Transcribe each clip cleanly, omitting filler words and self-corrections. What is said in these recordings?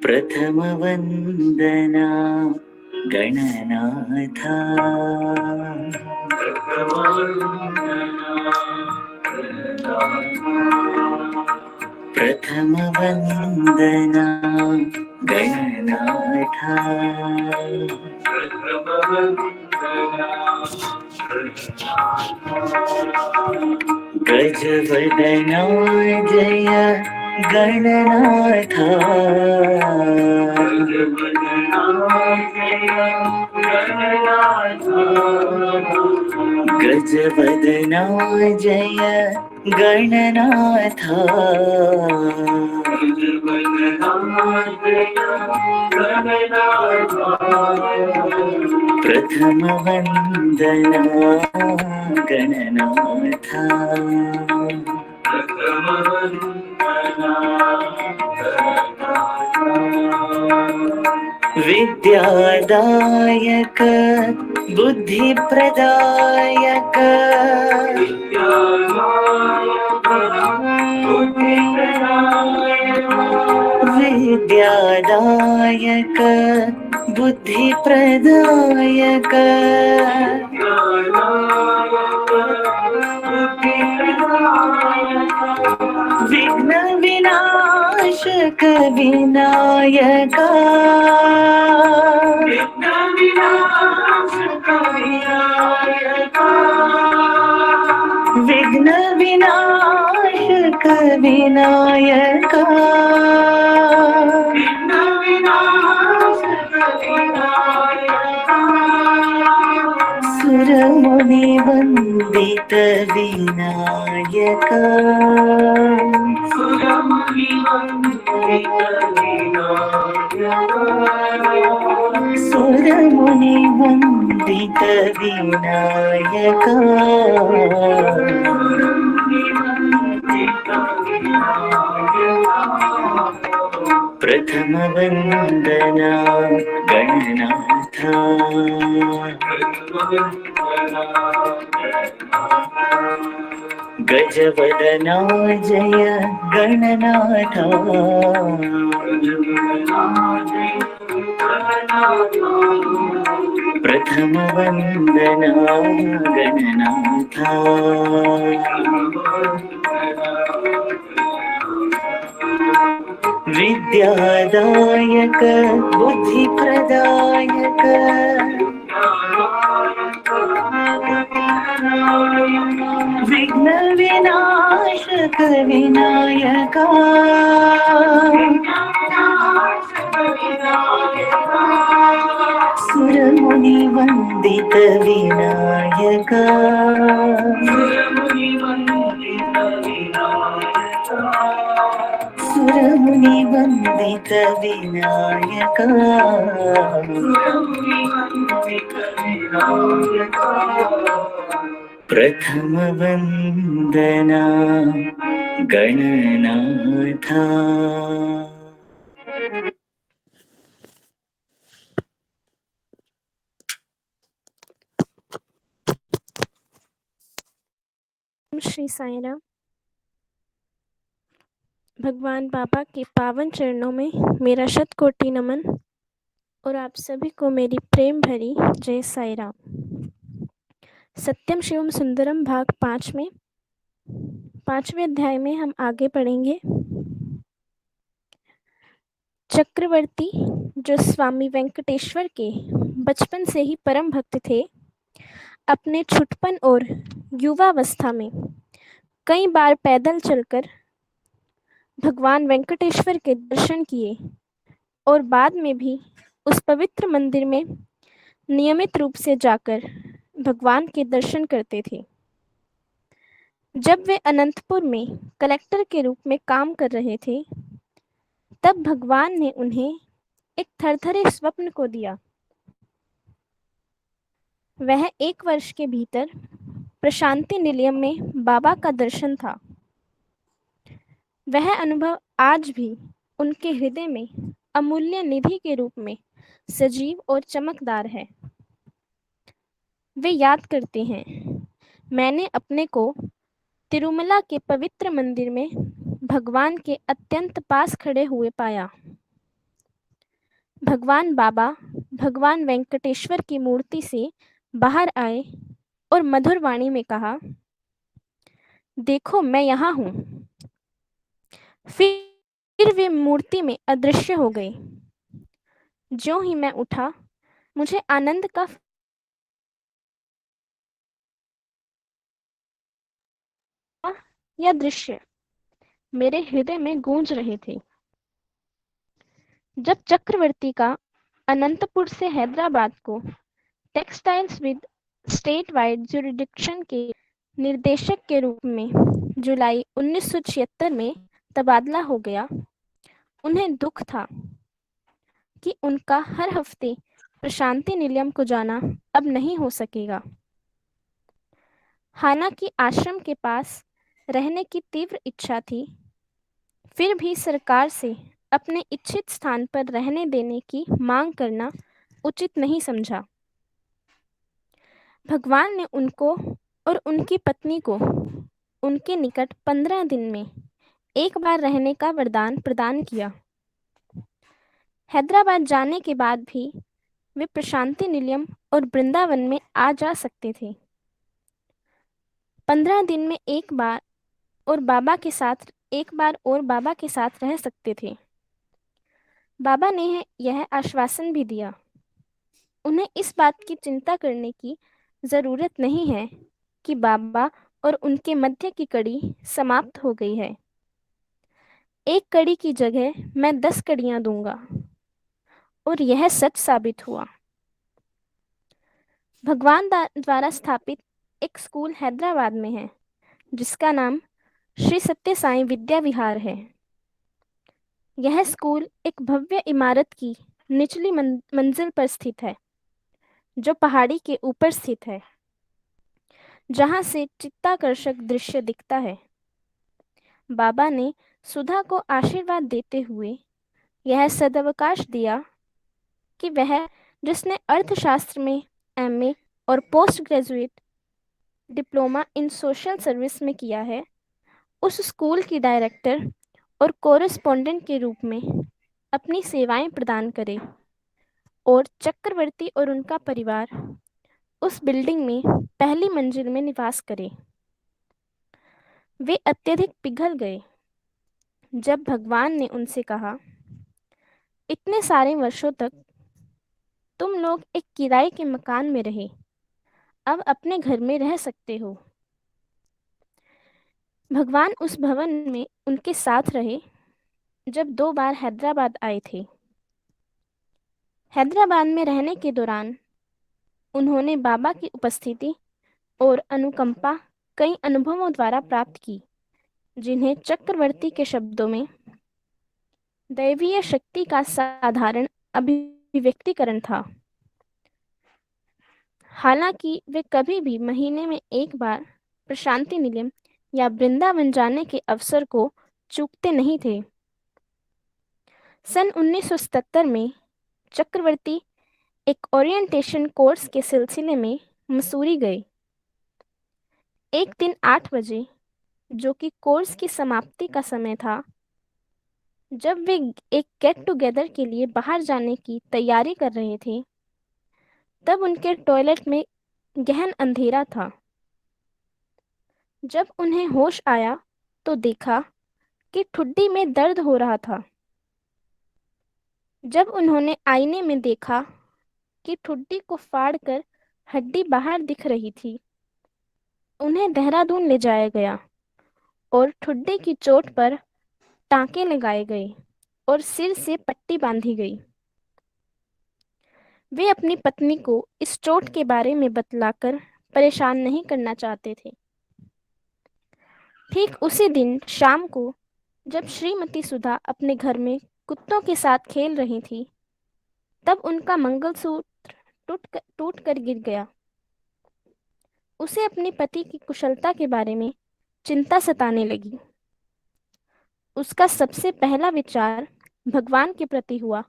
प्रथम वंदना गणनाथा प्रथम वंदना गणनाथा गजवदना जय गणनाथा गजवदना जय गणनाथा प्रथम वंदना गणनाथा विद्यादायक बुद्धिप्रदायक विद्यादायक बुद्धिप्रदायक विघ्न विनाशक विनायक विघ्न विनाशक विनायक सुरमुनि वंदित विनायक सुरमुनि वंदित विनायक प्रथम वंदना गणनाथा गजवदना जय गणनाथा प्रथम वंदना गणनाथा विद्यादायक बुद्धिप्रदायक विघ्न विनाशक विनायक सुरमुनि वंदित विनायक सुरमुनि वंदित विनायक प्रथम वंदना गणनाथा। श्री साईं राम। भगवान बाबा के पावन चरणों में मेरा शतकोटि नमन और आप सभी को मेरी प्रेम भरी जय साईं राम। सत्यम शिवम सुंदरम भाग 5 में 5वें अध्याय में हम आगे पढ़ेंगे। चक्रवर्ती, जो स्वामी वेंकटेश्वर के बचपन से ही परम भक्त थे, अपने छुटपन और युवावस्था में कई बार पैदल चलकर भगवान वेंकटेश्वर के दर्शन किए और बाद में भी उस पवित्र मंदिर में नियमित रूप से जाकर भगवान के दर्शन करते थे। जब वे अनंतपुर में कलेक्टर के रूप में काम कर रहे थे, तब भगवान ने उन्हें एक थरथरे स्वप्न को दिया। वह 1 वर्ष के भीतर प्रशांति निलयम में बाबा का दर्शन था। वह अनुभव आज भी उनके हृदय में अमूल्य निधि के रूप में सजीव और चमकदार है। वे याद करते हैं, मैंने अपने को तिरुमला के पवित्र मंदिर में भगवान के अत्यंत पास खड़े हुए पाया। भगवान बाबा भगवान वेंकटेश्वर की मूर्ति से बाहर आए और मधुर वाणी में कहा, देखो मैं यहाँ हूँ। फिर वे मूर्ति में अदृश्य हो गए। ज्यों ही मैं उठा, मुझे आनंद का यह दृश्य मेरे हृदय में गूंज रहे थे। जब चक्रवर्ती का अनंतपुर से हैदराबाद को textiles with state wide jurisdiction के निर्देशक के रूप में जुलाई 1976 में तबादला हो गया, उन्हें दुख था कि उनका हर हफ्ते प्रशांति निलयम को जाना अब नहीं हो सकेगा। हालांकि आश्रम के पास रहने की तीव्र इच्छा थी, फिर भी सरकार से अपने इच्छित स्थान पर रहने देने की मांग करना उचित नहीं समझा। भगवान ने उनको और उनकी पत्नी को उनके निकट 15 दिन में एक बार रहने का वरदान प्रदान किया। हैदराबाद जाने के बाद भी वे प्रशांति निलयम और वृंदावन में आ जा सकते थे। 15 दिन में एक बार और बाबा के साथ रह सकते थे। बाबा ने यह आश्वासन भी दिया, उन्हें इस बात की चिंता करने की जरूरत नहीं है कि बाबा और उनके मध्य की कड़ी समाप्त हो गई है। एक कड़ी की जगह मैं 10 कड़ियां दूंगा। और यह सच साबित हुआ। भगवान द्वारा स्थापित एक स्कूल हैदराबाद में है जिसका नाम श्री सत्य साई विद्या विहार है। यह स्कूल एक भव्य इमारत की निचली मंजिल पर स्थित है, जो पहाड़ी के ऊपर स्थित है, जहां से चित्ताकर्षक दृश्य दिखता है। बाबा ने सुधा को आशीर्वाद देते हुए यह सदवकाश दिया कि वह, जिसने अर्थशास्त्र में एमए और post graduate diploma in social service में किया है, उस स्कूल की डायरेक्टर और कोरेस्पोंडेंट के रूप में अपनी सेवाएं प्रदान करे और चक्रवर्ती और उनका परिवार उस बिल्डिंग में पहली मंजिल में निवास करे। वे अत्यधिक पिघल गए जब भगवान ने उनसे कहा, इतने सारे वर्षों तक तुम लोग एक किराए के मकान में रहे, अब अपने घर में रह सकते हो। भगवान उस भवन में उनके साथ रहे जब 2 बार हैदराबाद आए थे। हैदराबाद में रहने के दौरान उन्होंने बाबा की उपस्थिति और अनुकंपा कई अनुभवों द्वारा प्राप्त की, जिन्हें चक्रवर्ती के शब्दों में दैवीय शक्ति का साधारण अभिव्यक्तिकरण था। हालांकि वे कभी भी महीने में एक बार प्रशांति निलयम या वृंदावन जाने के अवसर को चूकते नहीं थे। सन 1977 में चक्रवर्ती एक ओरिएंटेशन कोर्स के सिलसिले में मसूरी गए। एक दिन 8 बजे, जो कि कोर्स की समाप्ति का समय था, जब वे एक गेट टुगेदर के लिए बाहर जाने की तैयारी कर रहे थे, तब उनके टॉयलेट में गहन अंधेरा था। जब उन्हें होश आया तो देखा कि ठुड्डी में दर्द हो रहा था। जब उन्होंने आईने में देखा कि ठुड्डी को फाड़कर हड्डी बाहर दिख रही थी, उन्हें देहरादून ले जाया गया और ठुड्डी की चोट पर टांके लगाए गए और सिर से पट्टी बांधी गई। वे अपनी पत्नी को इस चोट के बारे में बतलाकर परेशान नहीं करना चाहते थे। ठीक उसी दिन शाम को, जब श्रीमती सुधा अपने घर में कुत्तों के साथ खेल रही थी, तब उनका मंगलसूत्र टूट कर गिर गया। उसे अपने पति की कुशलता के बारे में चिंता सताने लगी। उसका सबसे पहला विचार भगवान के प्रति हुआ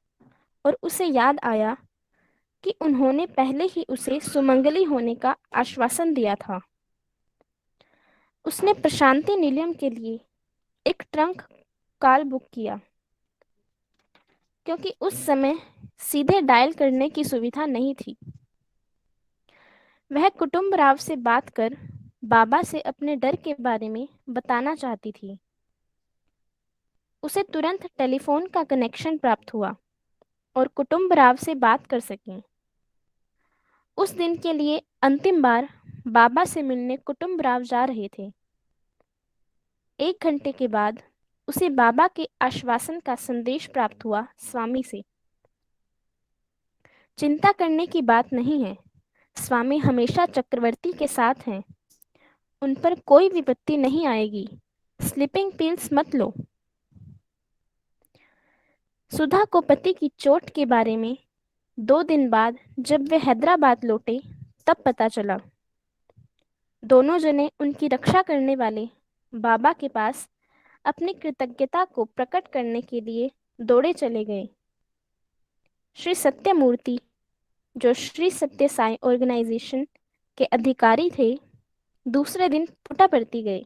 और उसे याद आया कि उन्होंने पहले ही उसे सुमंगली होने का आश्वासन दिया था। उसने प्रशांति निलयम के लिए एक ट्रंक कॉल बुक किया, क्योंकि उस समय सीधे डायल करने की सुविधा नहीं थी। वह कुटुंबराव से बात कर बाबा से अपने डर के बारे में बताना चाहती थी। उसे तुरंत टेलीफोन का कनेक्शन प्राप्त हुआ और कुटुंबराव से बात कर सकी। उस दिन के लिए अंतिम बार बाबा से मिलने कुटुंबराव जा रहे थे। 1 घंटे के बाद उसे बाबा के आश्वासन का संदेश प्राप्त हुआ स्वामी से। चिंता करने की बात नहीं है, स्वामी हमेशा चक्रवर्ती के साथ हैं। उन पर कोई विपत्ति नहीं आएगी। स्लीपिंग पिल्स मत लो। सुधा को पति की चोट के बारे में 2 दिन बाद जब वे हैदराबाद लौटे तब पता चला। दोनों जने उनकी रक्षा करने वाले बाबा के पास अपनी कृतज्ञता को प्रकट करने के लिए दौड़े चले गए। श्री सत्यमूर्ति, जो श्री सत्य साई ऑर्गेनाइजेशन के अधिकारी थे, दूसरे दिन पुट्टापर्थी गए।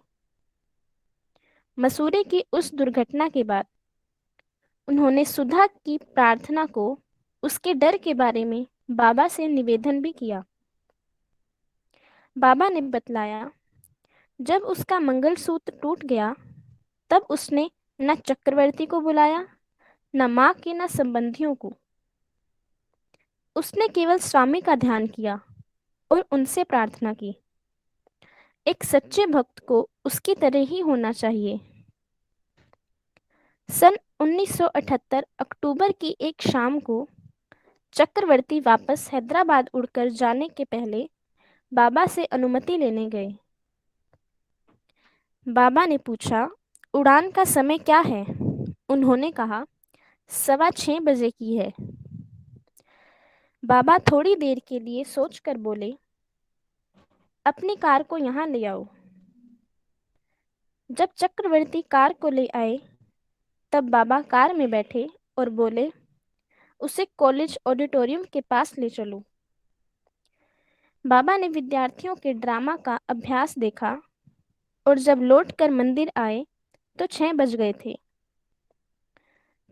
मसूरी की उस दुर्घटना के बाद उन्होंने सुधा की प्रार्थना को उसके डर के बारे में बाबा से निवेदन भी किया। बाबा ने बतलाया, जब उसका मंगलसूत्र टूट गया तब उसने न चक्रवर्ती को बुलाया, न माँ के, न संबंधियों को। उसने केवल स्वामी का ध्यान किया और उनसे प्रार्थना की। एक सच्चे भक्त को उसकी तरह ही होना चाहिए। सन 1978 अक्टूबर की एक शाम को चक्रवर्ती वापस हैदराबाद उड़कर जाने के पहले बाबा से अनुमति लेने गए। बाबा ने पूछा, उड़ान का समय क्या है? उन्होंने कहा, 6:15 की है। बाबा थोड़ी देर के लिए सोचकर बोले, अपनी कार को यहाँ ले आओ। जब चक्रवर्ती कार को ले आए तब बाबा कार में बैठे और बोले, उसे कॉलेज ऑडिटोरियम के पास ले चलो। बाबा ने विद्यार्थियों के ड्रामा का अभ्यास देखा और जब लौटकर मंदिर आए तो 6 बज गए थे।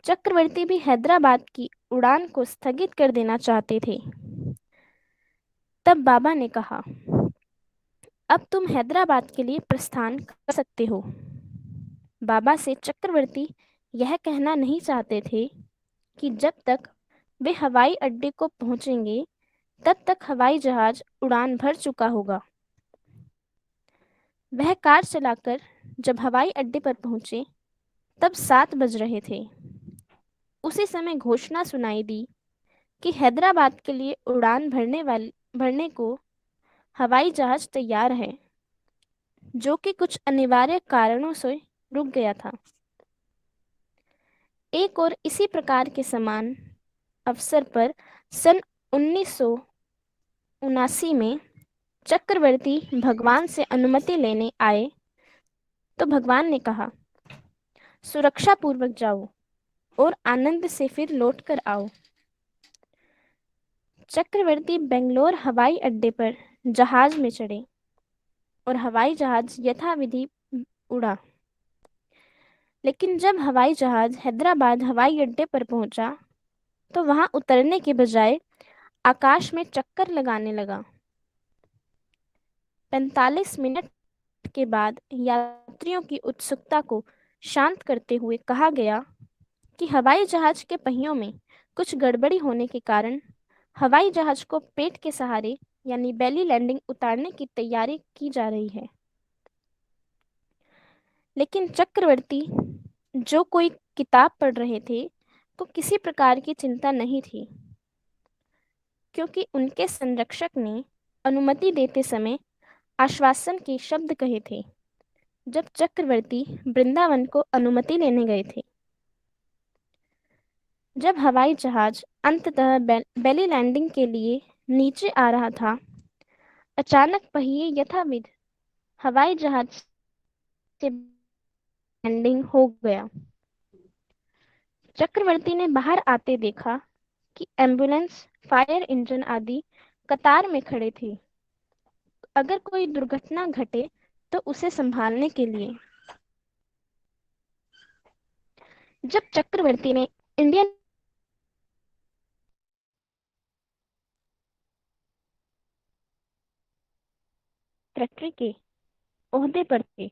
चक्रवर्ती भी हैदराबाद की उड़ान को स्थगित कर देना चाहते थे। तब बाबा ने कहा, अब तुम हैदराबाद के लिए प्रस्थान कर सकते हो। बाबा से चक्रवर्ती यह कहना नहीं चाहते थे कि जब तक वे हवाई अड्डे को पहुंचेंगे तब तक हवाई जहाज उड़ान भर चुका होगा। वह कार चलाकर जब हवाई अड्डे पर पहुंचे तब 7 बज रहे थे। उसी समय घोषणा सुनाई दी कि हैदराबाद के लिए उड़ान भरने को हवाई जहाज तैयार है, जो कि कुछ अनिवार्य कारणों से रुक गया था। एक और इसी प्रकार के समान अवसर पर सन 1979 में चक्रवर्ती भगवान से अनुमति लेने आए तो भगवान ने कहा, सुरक्षा पूर्वक जाओ और आनंद से फिर लौट कर आओ। चक्रवर्ती बेंगलोर हवाई अड्डे पर जहाज में चढ़े और हवाई जहाज यथाविधि उड़ा। लेकिन जब हवाई जहाज हैदराबाद हवाई अड्डे पर पहुंचा तो वहां उतरने के बजाय आकाश में चक्कर लगाने लगा। 45 मिनट के बाद यात्रियों की उत्सुकता को शांत करते हुए कहा गया कि हवाई जहाज के पहियों में कुछ गड़बड़ी होने के कारण हवाई जहाज को पेट के सहारे यानी बेली लैंडिंग उतारने की तैयारी की जा रही है। लेकिन चक्रवर्ती, जो कोई किताब पढ़ रहे थे, को किसी प्रकार की चिंता नहीं थी, क्योंकि उनके संरक्षक ने अनुमति देते समय आश्वासन के शब्द कहे थे जब चक्रवर्ती वृंदावन को अनुमति लेने गए थे। जब हवाई जहाज अंततः बेली लैंडिंग के लिए नीचे आ रहा था, अचानक पहिए यथाविध हवाई जहाज से लैंडिंग हो गया। चक्रवर्ती ने बाहर आते देखा कि एम्बुलेंस, फायर इंजन आदि कतार में खड़े थे, अगर कोई दुर्घटना घटे तो उसे संभालने के लिए। जब चक्रवर्ती ने इंडियन सेक्रेटरी के ओहदे पर थे,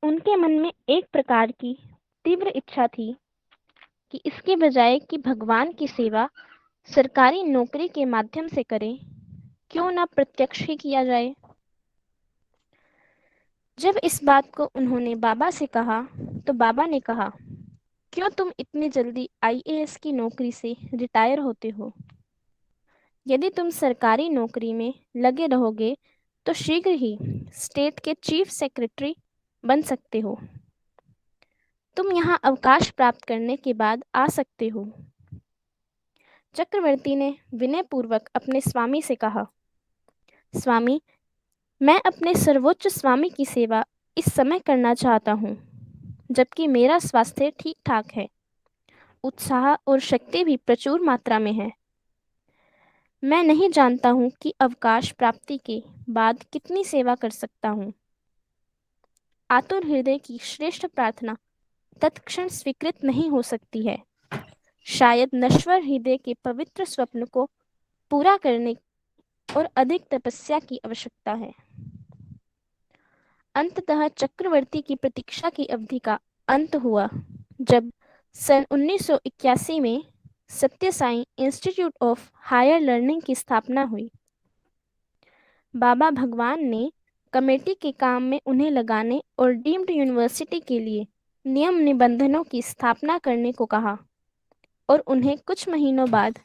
उनके मन में एक प्रकार की तीव्र इच्छा थी कि इसके बजाय कि भगवान की सेवा सरकारी नौकरी के माध्यम से करें, क्यों ना प्रत्यक्ष ही किया जाए। जब इस बात को उन्होंने बाबा से कहा तो बाबा ने कहा, क्यों तुम इतनी जल्दी आईएएस की नौकरी से रिटायर होते हो? यदि तुम सरकारी नौकरी में लगे रहोगे तो शीघ्र ही स्टेट के चीफ सेक्रेटरी बन सकते हो। तुम यहाँ अवकाश प्राप्त करने के बाद आ सकते हो। चक्रवर्ती ने विनयपूर्वक अपने स्वामी से कहा, स्वामी, मैं अपने सर्वोच्च स्वामी की सेवा इस समय करना चाहता हूँ, जबकि मेरा स्वास्थ्य ठीक ठाक है, उत्साह और शक्ति भी प्रचुर मात्रा में है। मैं नहीं जानता हूँ कि अवकाश प्राप्ति के बाद कितनी सेवा कर सकता हूँ। आतुर हृदय की श्रेष्ठ प्रार्थना तत्क्षण स्वीकृत नहीं हो सकती है। शायद नश्वर हृदय के पवित्र स्वप्न को पूरा करने और अधिक तपस्या की आवश्यकता है। अंततः चक्रवर्ती की प्रतीक्षा की अवधि का अंत हुआ जब सन 1981 में Sathya Sai institute of higher learning की स्थापना हुई। बाबा भगवान ने कमेटी के काम में उन्हें लगाने और डीम्ड यूनिवर्सिटी के लिए नियम निबंधनों की स्थापना करने को कहा और उन्हें कुछ महीनों बाद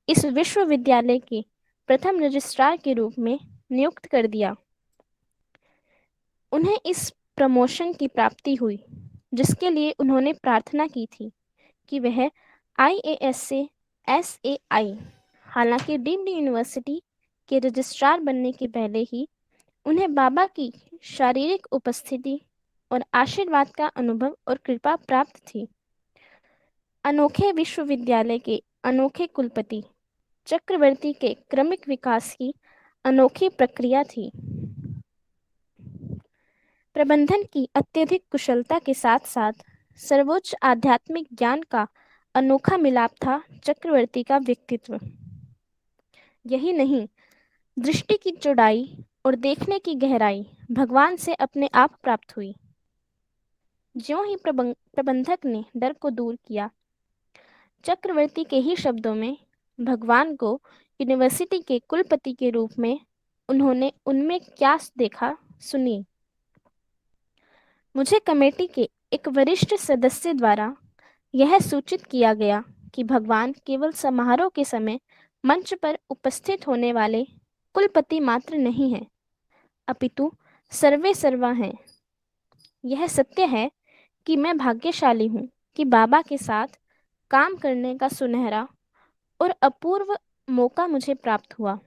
इस विश्वविद्यालय के प्रथम रजिस्ट्रार के रूप में नियुक्त कर दिया। उन्हें इस प्रमोशन की प्राप्ति हुई जिसके लिए उन्होंने प्रार्थना की थी कि वह आईएएस से एसएआई, हालांकि डीम्ड यूनिवर्सिटी के रजिस्ट्रार बनने के पहले ही उन्हें बाबा की शारीरिक उपस्थिति और आशीर्वाद का अनुभव और कृपा प्राप्त थी। अनोखे विश्वविद्यालय के अनोखे कुलपति चक्रवर्ती के क्रमिक विकास की अनोखी प्रक्रिया थी। प्रबंधन की अत्यधिक कुशलता के साथ साथ सर्वोच्च आध्यात्मिक ज्ञान का अनोखा मिलाप था चक्रवर्ती का व्यक्तित्व। यही नहीं, दृष्टि की चौड़ाई और देखने की गहराई भगवान से अपने आप प्राप्त हुई। ज्यों ही प्रबंधक ने डर को दूर किया, चक्रवर्ती के ही शब्दों में भगवान को यूनिवर्सिटी के कुलपति के रूप में उन्होंने उनमें क्या देखा, सुनिए। मुझे कमेटी के एक वरिष्ठ सदस्य द्वारा यह सूचित किया गया कि भगवान केवल समारोह के समय मंच पर उपस्थित होने वाले कुलपति मात्र नहीं हैं, अपितु सर्वे सर्वा हैं। यह सत्य है कि मैं भाग्यशाली हूँ कि बाबा के साथ काम करने का सुनहरा और अपूर्व मौका मुझे प्राप्त हुआ।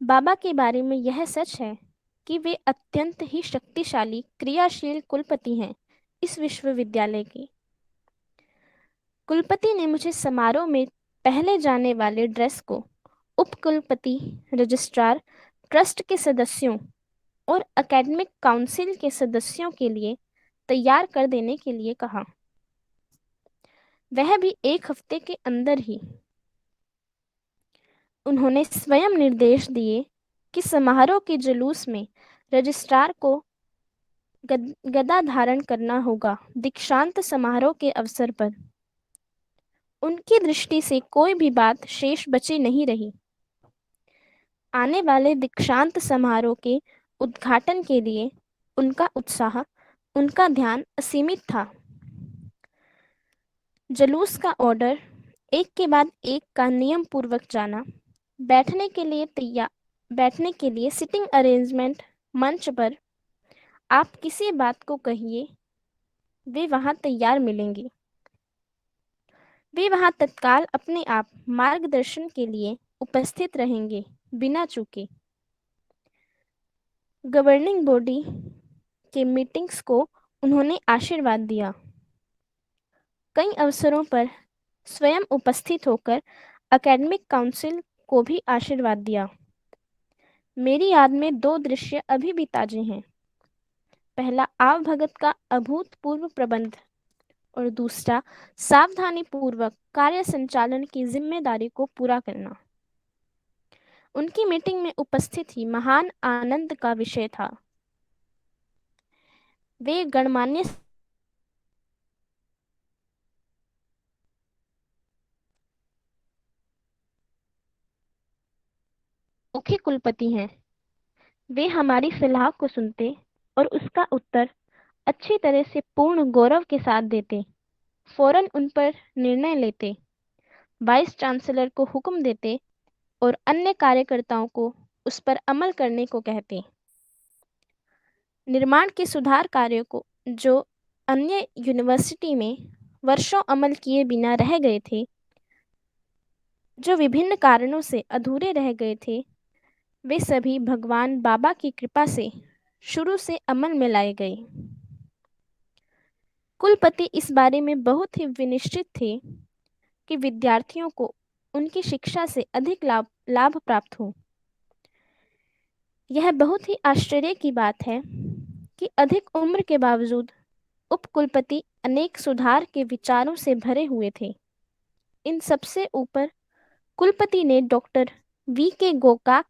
बाबा के बारे में यह सच है कि वे अत्यंत ही शक्तिशाली क्रियाशील कुलपति हैं इस विश्वविद्यालय के। कुलपति ने मुझे समारोह में पहले जाने वाले ड्रेस को उपकुलपति, रजिस्ट्रार, ट्रस्ट के सदस्यों और एकेडमिक काउंसिल के सदस्यों के लिए तैयार कर देने के लिए कहा, वह भी एक हफ्ते के अंदर ही। उन्होंने स्वयं निर्देश दिए कि समारोह के जुलूस में रजिस्ट्रार को गदा धारण करना होगा। दीक्षांत समारोह के अवसर पर उनकी दृष्टि से कोई भी बात शेष बची नहीं रही। आने वाले दीक्षांत समारोह के उद्घाटन के लिए उनका उत्साह, उनका ध्यान असीमित था। जुलूस का ऑर्डर, एक के बाद एक का नियम पूर्वक जाना, बैठने के लिए सिटिंग अरेंजमेंट, मंच पर आप किसी बात को कहिए, वे वहां तैयार मिलेंगे। वे वहां तत्काल अपने आप मार्गदर्शन के लिए उपस्थित रहेंगे। बिना चूके। गवर्निंग बॉडी के मीटिंग्स को उन्होंने आशीर्वाद दिया। कई अवसरों पर स्वयं उपस्थित होकर एकेडमिक काउंसिल को भी आशीर्वाद दिया। मेरी याद में दो दृश्य अभी भी ताजे हैं। पहला आव भगत का अभूतपूर्व प्रबंध और दूसरा सावधानीपूर्वक कार्य संचालन की जिम्मेदारी को पूरा करना। उनकी मीटिंग में उपस्थित ही महान आनंद का विषय था। वे गणमान्य मुख्य कुलपति हैं। वे हमारी सलाह को सुनते और उसका उत्तर अच्छी तरह से पूर्ण गौरव के साथ देते। फौरन उन पर निर्णय लेते, वाइस चांसलर को हुक्म देते और अन्य कार्यकर्ताओं को उस पर अमल करने को कहते। निर्माण के सुधार कार्यों को जो अन्य यूनिवर्सिटी में वर्षों अमल किए बिना रह गए थे, जो विभिन्न कारणों से अधूरे रह गए थे, वे सभी भगवान बाबा की कृपा से शुरू से अमल में लाए गए। कुलपति इस बारे में बहुत ही विनिश्चित थे कि विद्यार्थियों को उनकी शिक्षा से अधिक लाभ प्राप्त हो। यह बहुत ही आश्चर्य की बात है कि अधिक उम्र के बावजूद उपकुलपति अनेक सुधार के विचारों से भरे हुए थे। इन सबसे ऊपर कुलपति ने डॉक्टर V.K. गोकाक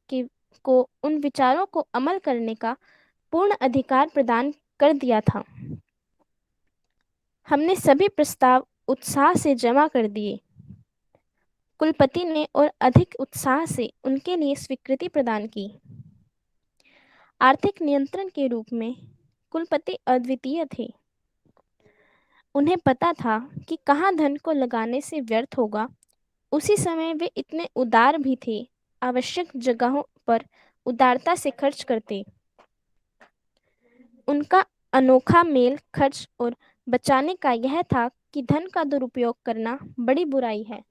को उन विचारों को अमल करने का पूर्ण अधिकार प्रदान कर दिया था। हमने सभी प्रस्ताव उत्साह से जमा कर दिए। कुलपति ने और अधिक उत्साह से उनके लिए स्वीकृति प्रदान की। आर्थिक नियंत्रण के रूप में कुलपति अद्वितीय थे। उन्हें पता था कि कहाँ धन को लगाने से व्यर्थ होगा। उसी समय वे इतने उदार भी थे, आवश्यक जगहों पर उदारता से खर्च करते। उनका अनोखा मेल खर्च और बचाने का यह था कि धन का दुरुपयोग करना बड़ी बुराई है।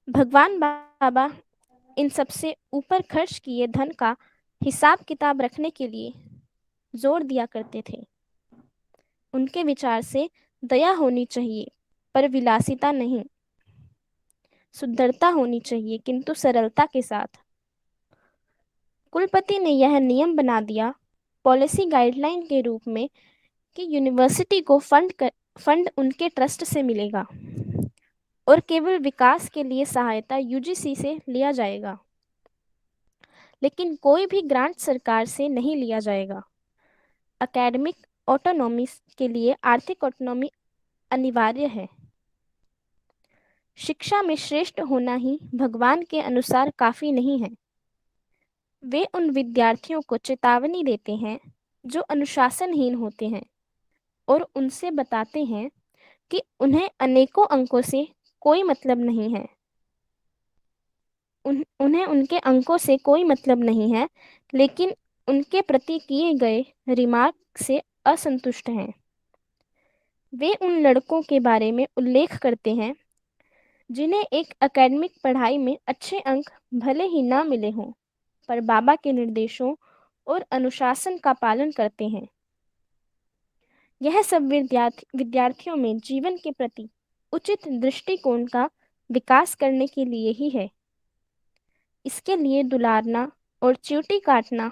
भगवान बाबा इन सबसे ऊपर खर्च किए धन का हिसाब किताब रखने के लिए जोर दिया करते थे। उनके विचार से दया होनी चाहिए पर विलासिता नहीं, सुंदरता होनी चाहिए किंतु सरलता के साथ। कुलपति ने यह नियम बना दिया पॉलिसी गाइडलाइन के रूप में कि यूनिवर्सिटी को फंड उनके ट्रस्ट से मिलेगा और केवल विकास के लिए सहायता यूजीसी से लिया जाएगा, लेकिन कोई भी ग्रांट सरकार से नहीं लिया जाएगा। एकेडमिक ऑटोनॉमी के लिए आर्थिक ऑटोनॉमी अनिवार्य है। शिक्षा में श्रेष्ठ होना ही भगवान के अनुसार काफी नहीं है। वे उन विद्यार्थियों को चेतावनी देते हैं जो अनुशासनहीन होते हैं और उनसे बताते हैं कि उन्हें अनेकों अंकों से कोई मतलब नहीं है। उन्हें उनके अंकों से कोई मतलब नहीं है, लेकिन उनके प्रति किए गए रिमार्क से असंतुष्ट हैं। वे उन लड़कों के बारे में उल्लेख करते हैं जिन्हें एक एकेडमिक पढ़ाई में अच्छे अंक भले ही ना मिले हों, पर बाबा के निर्देशों और अनुशासन का पालन करते हैं। यह सब विद्यार्थियों में जीवन के प्रति उचित दृष्टिकोण का विकास करने के लिए ही है। इसके लिए दुलारना और चींटी काटना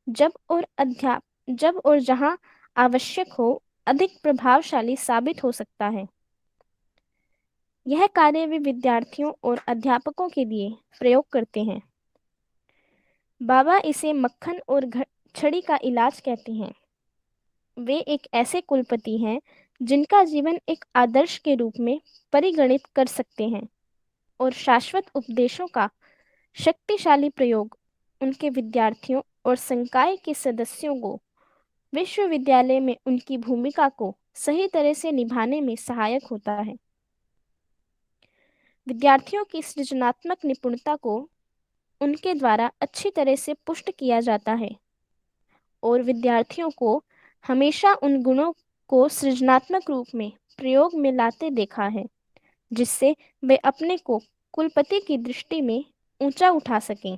जब और जहां आवश्यक हो अधिक प्रभावशाली साबित हो सकता है। यह कार्य वे विद्यार्थियों और अध्यापकों के लिए प्रयोग करते हैं। बाबा इसे मक्खन और छड़ी का इलाज कहते हैं। वे एक ऐसे कुलपति हैं जिनका जीवन एक आदर्श के रूप में परिगणित कर सकते हैं और शाश्वत उपदेशों का शक्तिशाली प्रयोग उनके विद्यार्थियों और संकाय के सदस्यों को विश्वविद्यालय में उनकी भूमिका को सही तरह से निभाने में सहायक होता है। विद्यार्थियों की सृजनात्मक निपुणता को उनके द्वारा अच्छी तरह से पुष्ट किया जाता है और विद्यार्थियों को हमेशा उन गुणों को सृजनात्मक रूप में प्रयोग में लाते देखा है जिससे वे अपने को कुलपति की दृष्टि में ऊंचा उठा सकें।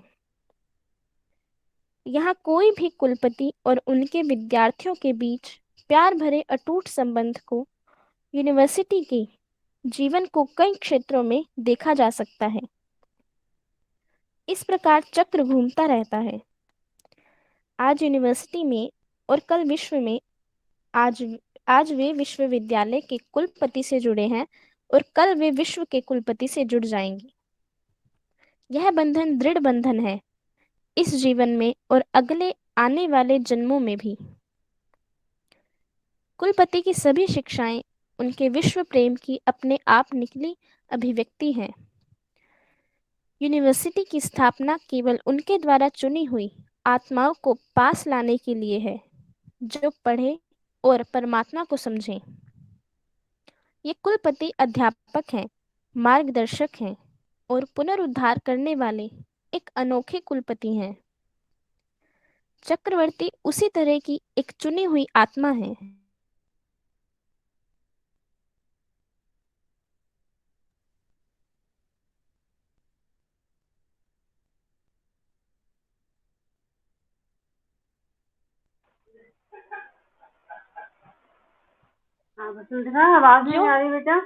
यहाँ कोई भी कुलपति और उनके विद्यार्थियों के बीच प्यार भरे अटूट संबंध को यूनिवर्सिटी के जीवन को कई क्षेत्रों में देखा जा सकता है। इस प्रकार चक्र घूमता रहता है। आज यूनिवर्सिटी में और कल विश्व में, आज आज वे विश्वविद्यालय के कुलपति से जुड़े हैं और कल वे विश्व के कुलपति से जुड़ जाएंगे। यह बंधन दृढ़ बंधन है, इस जीवन में और अगले आने वाले जन्मों में भी। कुलपति की सभी शिक्षाएं उनके विश्व प्रेम की अपने आप निकली अभिव्यक्ति हैं। यूनिवर्सिटी की स्थापना केवल उनके द्वारा चुनी हुई आत्माओं को पास लाने के लिए है, जो पढ़े और परमात्मा को समझें। ये कुलपति अध्यापक हैं, मार्गदर्शक हैं और पुनरुद्धार करने वाले एक अनोखे कुलपति हैं। चक्रवर्ती उसी तरह की एक चुनी हुई आत्मा है। हाँ वसुंधरा, आवाज नहीं आ रही बेटा।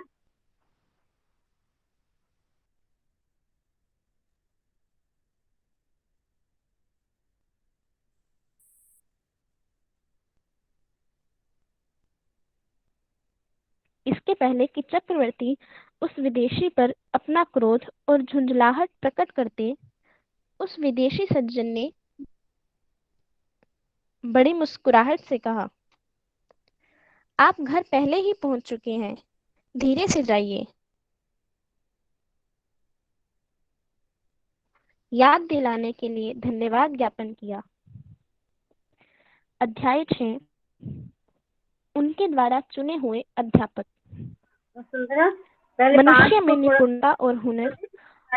इसके पहले कि चक्रवर्ती उस विदेशी पर अपना क्रोध और झुंझलाहट प्रकट करते, उस विदेशी सज्जन ने बड़ी मुस्कुराहट से कहा, आप घर पहले ही पहुंच चुके हैं, धीरे से जाइए। याद दिलाने के लिए धन्यवाद ज्ञापन किया। अध्याय 6, उनके द्वारा चुने हुए अध्यापक। वसुंधरा, पहले मनुष्य पांच में को थोड़ा निपुणता और हुनर,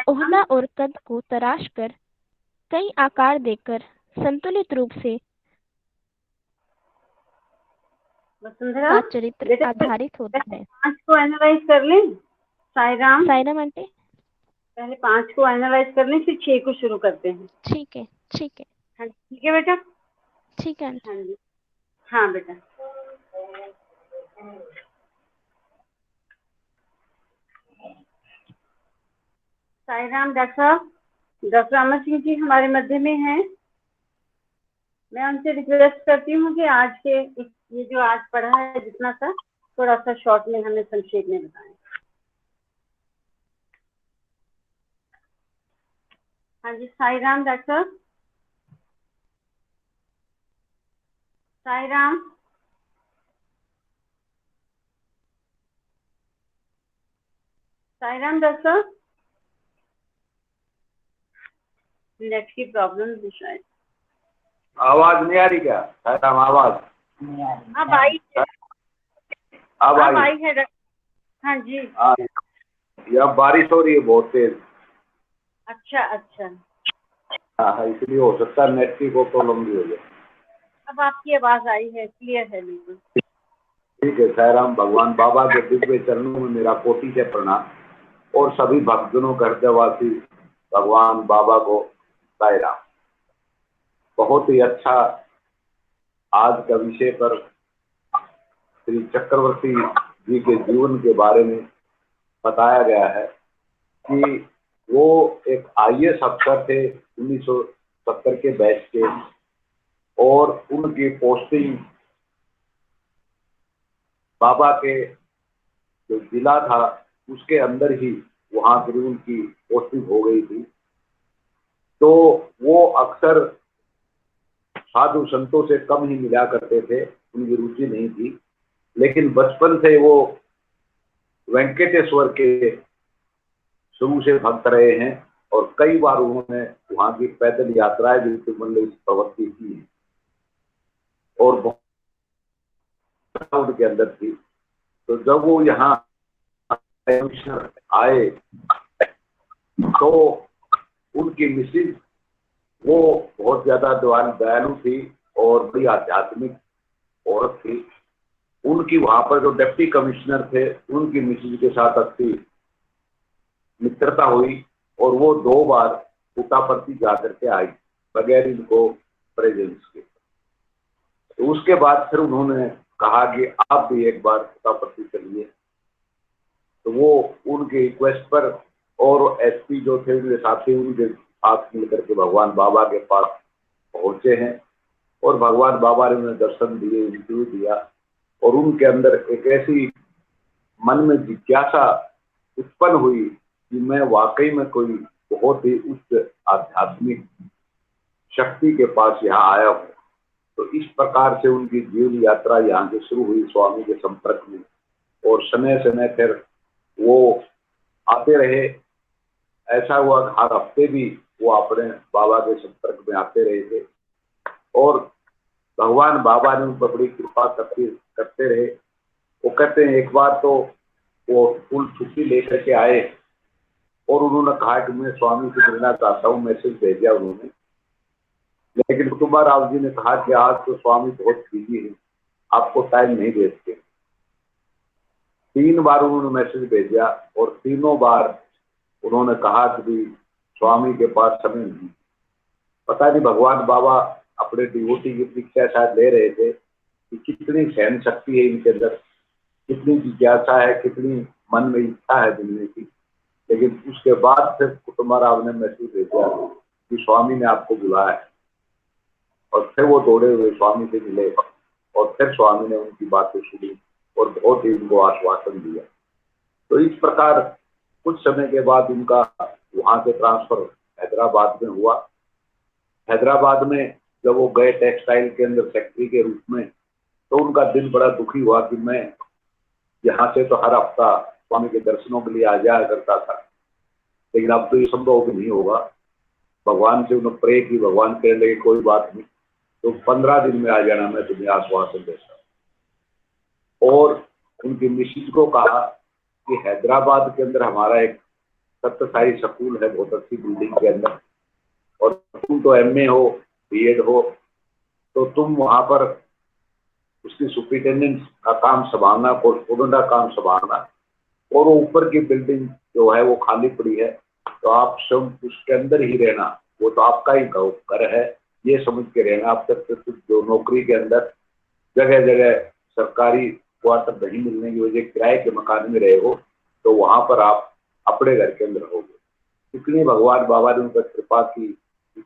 ओहला और कद को तराश कर कई आकार देकर संतुलित रूप से वसुंधरा का चरित्र बेटा, आधारित होता है। पांच को एनालाइज कर लें। साईराम, सायरम आंटी, पहले पांच को एनालाइज कर लें, फिर 6 को शुरू करते हैं। ठीक है, ठीक है, हाँ ठीक है बेटा। ठीक है आंटी। हाँ जी, हाँ बेटा। साईराम डॉक्टर साहब, डॉक्टर अमर सिंह जी हमारे मध्य में हैं। मैं उनसे रिक्वेस्ट करती हूँ कि आज के ये जो आज पढ़ा है जितना सा, थोड़ा सा शॉर्ट में हमें संक्षेप में बताएं। हाँ जी, साईराम डॉक्टर साहब। साईराम, साईराम डॉक्टर साहब, नेट की प्रॉब्लम है शायद। आवाज नहीं आ रही क्या? साईराम, आवाज अब आई है, अब अब आई। आई है डॉक्टर। हाँ जी। यह बारिश हो रही है बहुत तेज। अच्छा अच्छा, हाँ, इसलिए हो सकता है नेट की को प्रॉब्लम भी हो जाए। अब आपकी आवाज आई है, क्लियर है बिल्कुल। ठीक है। साईराम, भगवान बाबा के दिव्य चरणों में मेरा कोटि से प्रणाम और सभी भक्तजनों के हृदयवासी भगवान बाबा को साईराम। बहुत ही अच्छा आज का विषय पर श्री चक्रवर्ती जी के जीवन के बारे में बताया गया है कि वो एक IAS अफसर थे 1970 के बैच के, और उनकी पोस्टिंग बाबा के जो जिला था उसके अंदर ही वहां पर उनकी पोस्टिंग हो गई थी। तो वो अक्सर साधु संतों से कम ही मिला करते थे, उनकी रुचि नहीं थी। लेकिन बचपन से वो वेंकटेश्वर के शुरू से भक्त रहे हैं और कई बार उन्होंने वहां की पैदल यात्राएं भी मतलब प्रवृत्ति की है और बहुत उनके अंदर थी। तो जब वो यहाँ आए तो उनकी मिसिज वो बहुत ज्यादा दयालु थी और बड़ी आध्यात्मिक औरत थी। उनकी वहां पर जो डिप्टी कमिश्नर थे उनकी मिसिज के साथ अच्छी मित्रता हुई और वो 2 बार पुट्टापर्थी जा करके आई बगैर इनको प्रेजेंस के। तो उसके बाद फिर उन्होंने कहा कि आप भी एक बार पुट्टापर्थी चलिए। तो वो उनके रिक्वेस्ट पर और एसपी जो थे उनके साथी उनके साथ मिलकर के भगवान बाबा के पास पहुंचे हैं और भगवान बाबा ने उन्हें दर्शन दिए, इंटरव्यू दिया और उनके अंदर एक ऐसी मन में जिज्ञासा उत्पन्न हुई कि मैं वाकई में कोई बहुत ही उच्च आध्यात्मिक शक्ति के पास यहाँ आया हूँ। तो इस प्रकार से उनकी जीवन यात्रा यहाँ से शुरू हुई स्वामी के संपर्क में, और समय समय फिर वो आते रहे। ऐसा हुआ हर हफ्ते भी वो अपने बाबा के संपर्क में आते रहे थे और भगवान बाबा ने उन पर बड़ी कृपा करते रहे। वो कहते हैं एक बार तो वो फुल छुट्टी लेकर के आए और उन्होंने कहा कि मैं स्वामी से मिलना चाहता हूँ, मैसेज भेजा उन्होंने। लेकिन कुटुंबा राव जी ने कहा कि आज तो स्वामी बहुत बिजी है, आपको टाइम नहीं दे सकते। 3 बार उन्होंने मैसेज भेजा और तीनों बार उन्होंने कहा कि भी स्वामी के पास समय नहीं। पता नहीं भगवान बाबा अपने डिवोटी की परीक्षा शायद ले रहे थे कि कितनी सहन शक्ति है इनके अंदर, कितनी जिज्ञासा है, कितनी मन में इच्छा है मिलने की। लेकिन उसके बाद फिर कुटुंबा राव ने मैसेज भेजा कि स्वामी ने आपको बुलाया है और फिर वो दौड़े हुए स्वामी से मिले और फिर स्वामी ने उनकी बातें सुनी और बहुत ही उनको आश्वासन दिया। तो इस प्रकार कुछ समय के बाद उनका वहां से ट्रांसफर हैदराबाद में हुआ। हैदराबाद में जब वो गए टेक्सटाइल के अंदर सेक्रेटरी के रूप में, तो उनका दिल बड़ा दुखी हुआ कि मैं यहाँ से तो हर हफ्ता स्वामी के दर्शनों के लिए आ जाया करता था, लेकिन अब तो ये संभव भी नहीं होगा। भगवान से उन्होंने प्रे की, भगवान कहने लगे कोई बात नहीं, तो 15 दिन में आ जाना, मैं तुम्हें आश्वासन देता हूँ। और उनकी मिसेज को कहा कि हैदराबाद के अंदर हमारा एक सत्यसाई स्कूल है बहुत अच्छी बिल्डिंग के अंदर, और तुम तो MA हो, BEd हो, तो तुम वहां पर उसकी सुपरिटेंडेंट का काम संभालना, कोर्स्पोंडेंट का काम संभालना, और वो ऊपर की बिल्डिंग जो है वो खाली पड़ी है, तो आप सब उसके अंदर ही रहना, वो तो आपका ही घर है, ये समझ के रहना। आप तक जो नौकरी के अंदर जगह जगह सरकारी क्वार्टर नहीं मिलने की वजह किराए के मकान में रहे हो, तो वहां पर आप अपने घर के अंदर रहोगे। इसलिए भगवान बाबा ने उन पर कृपा की,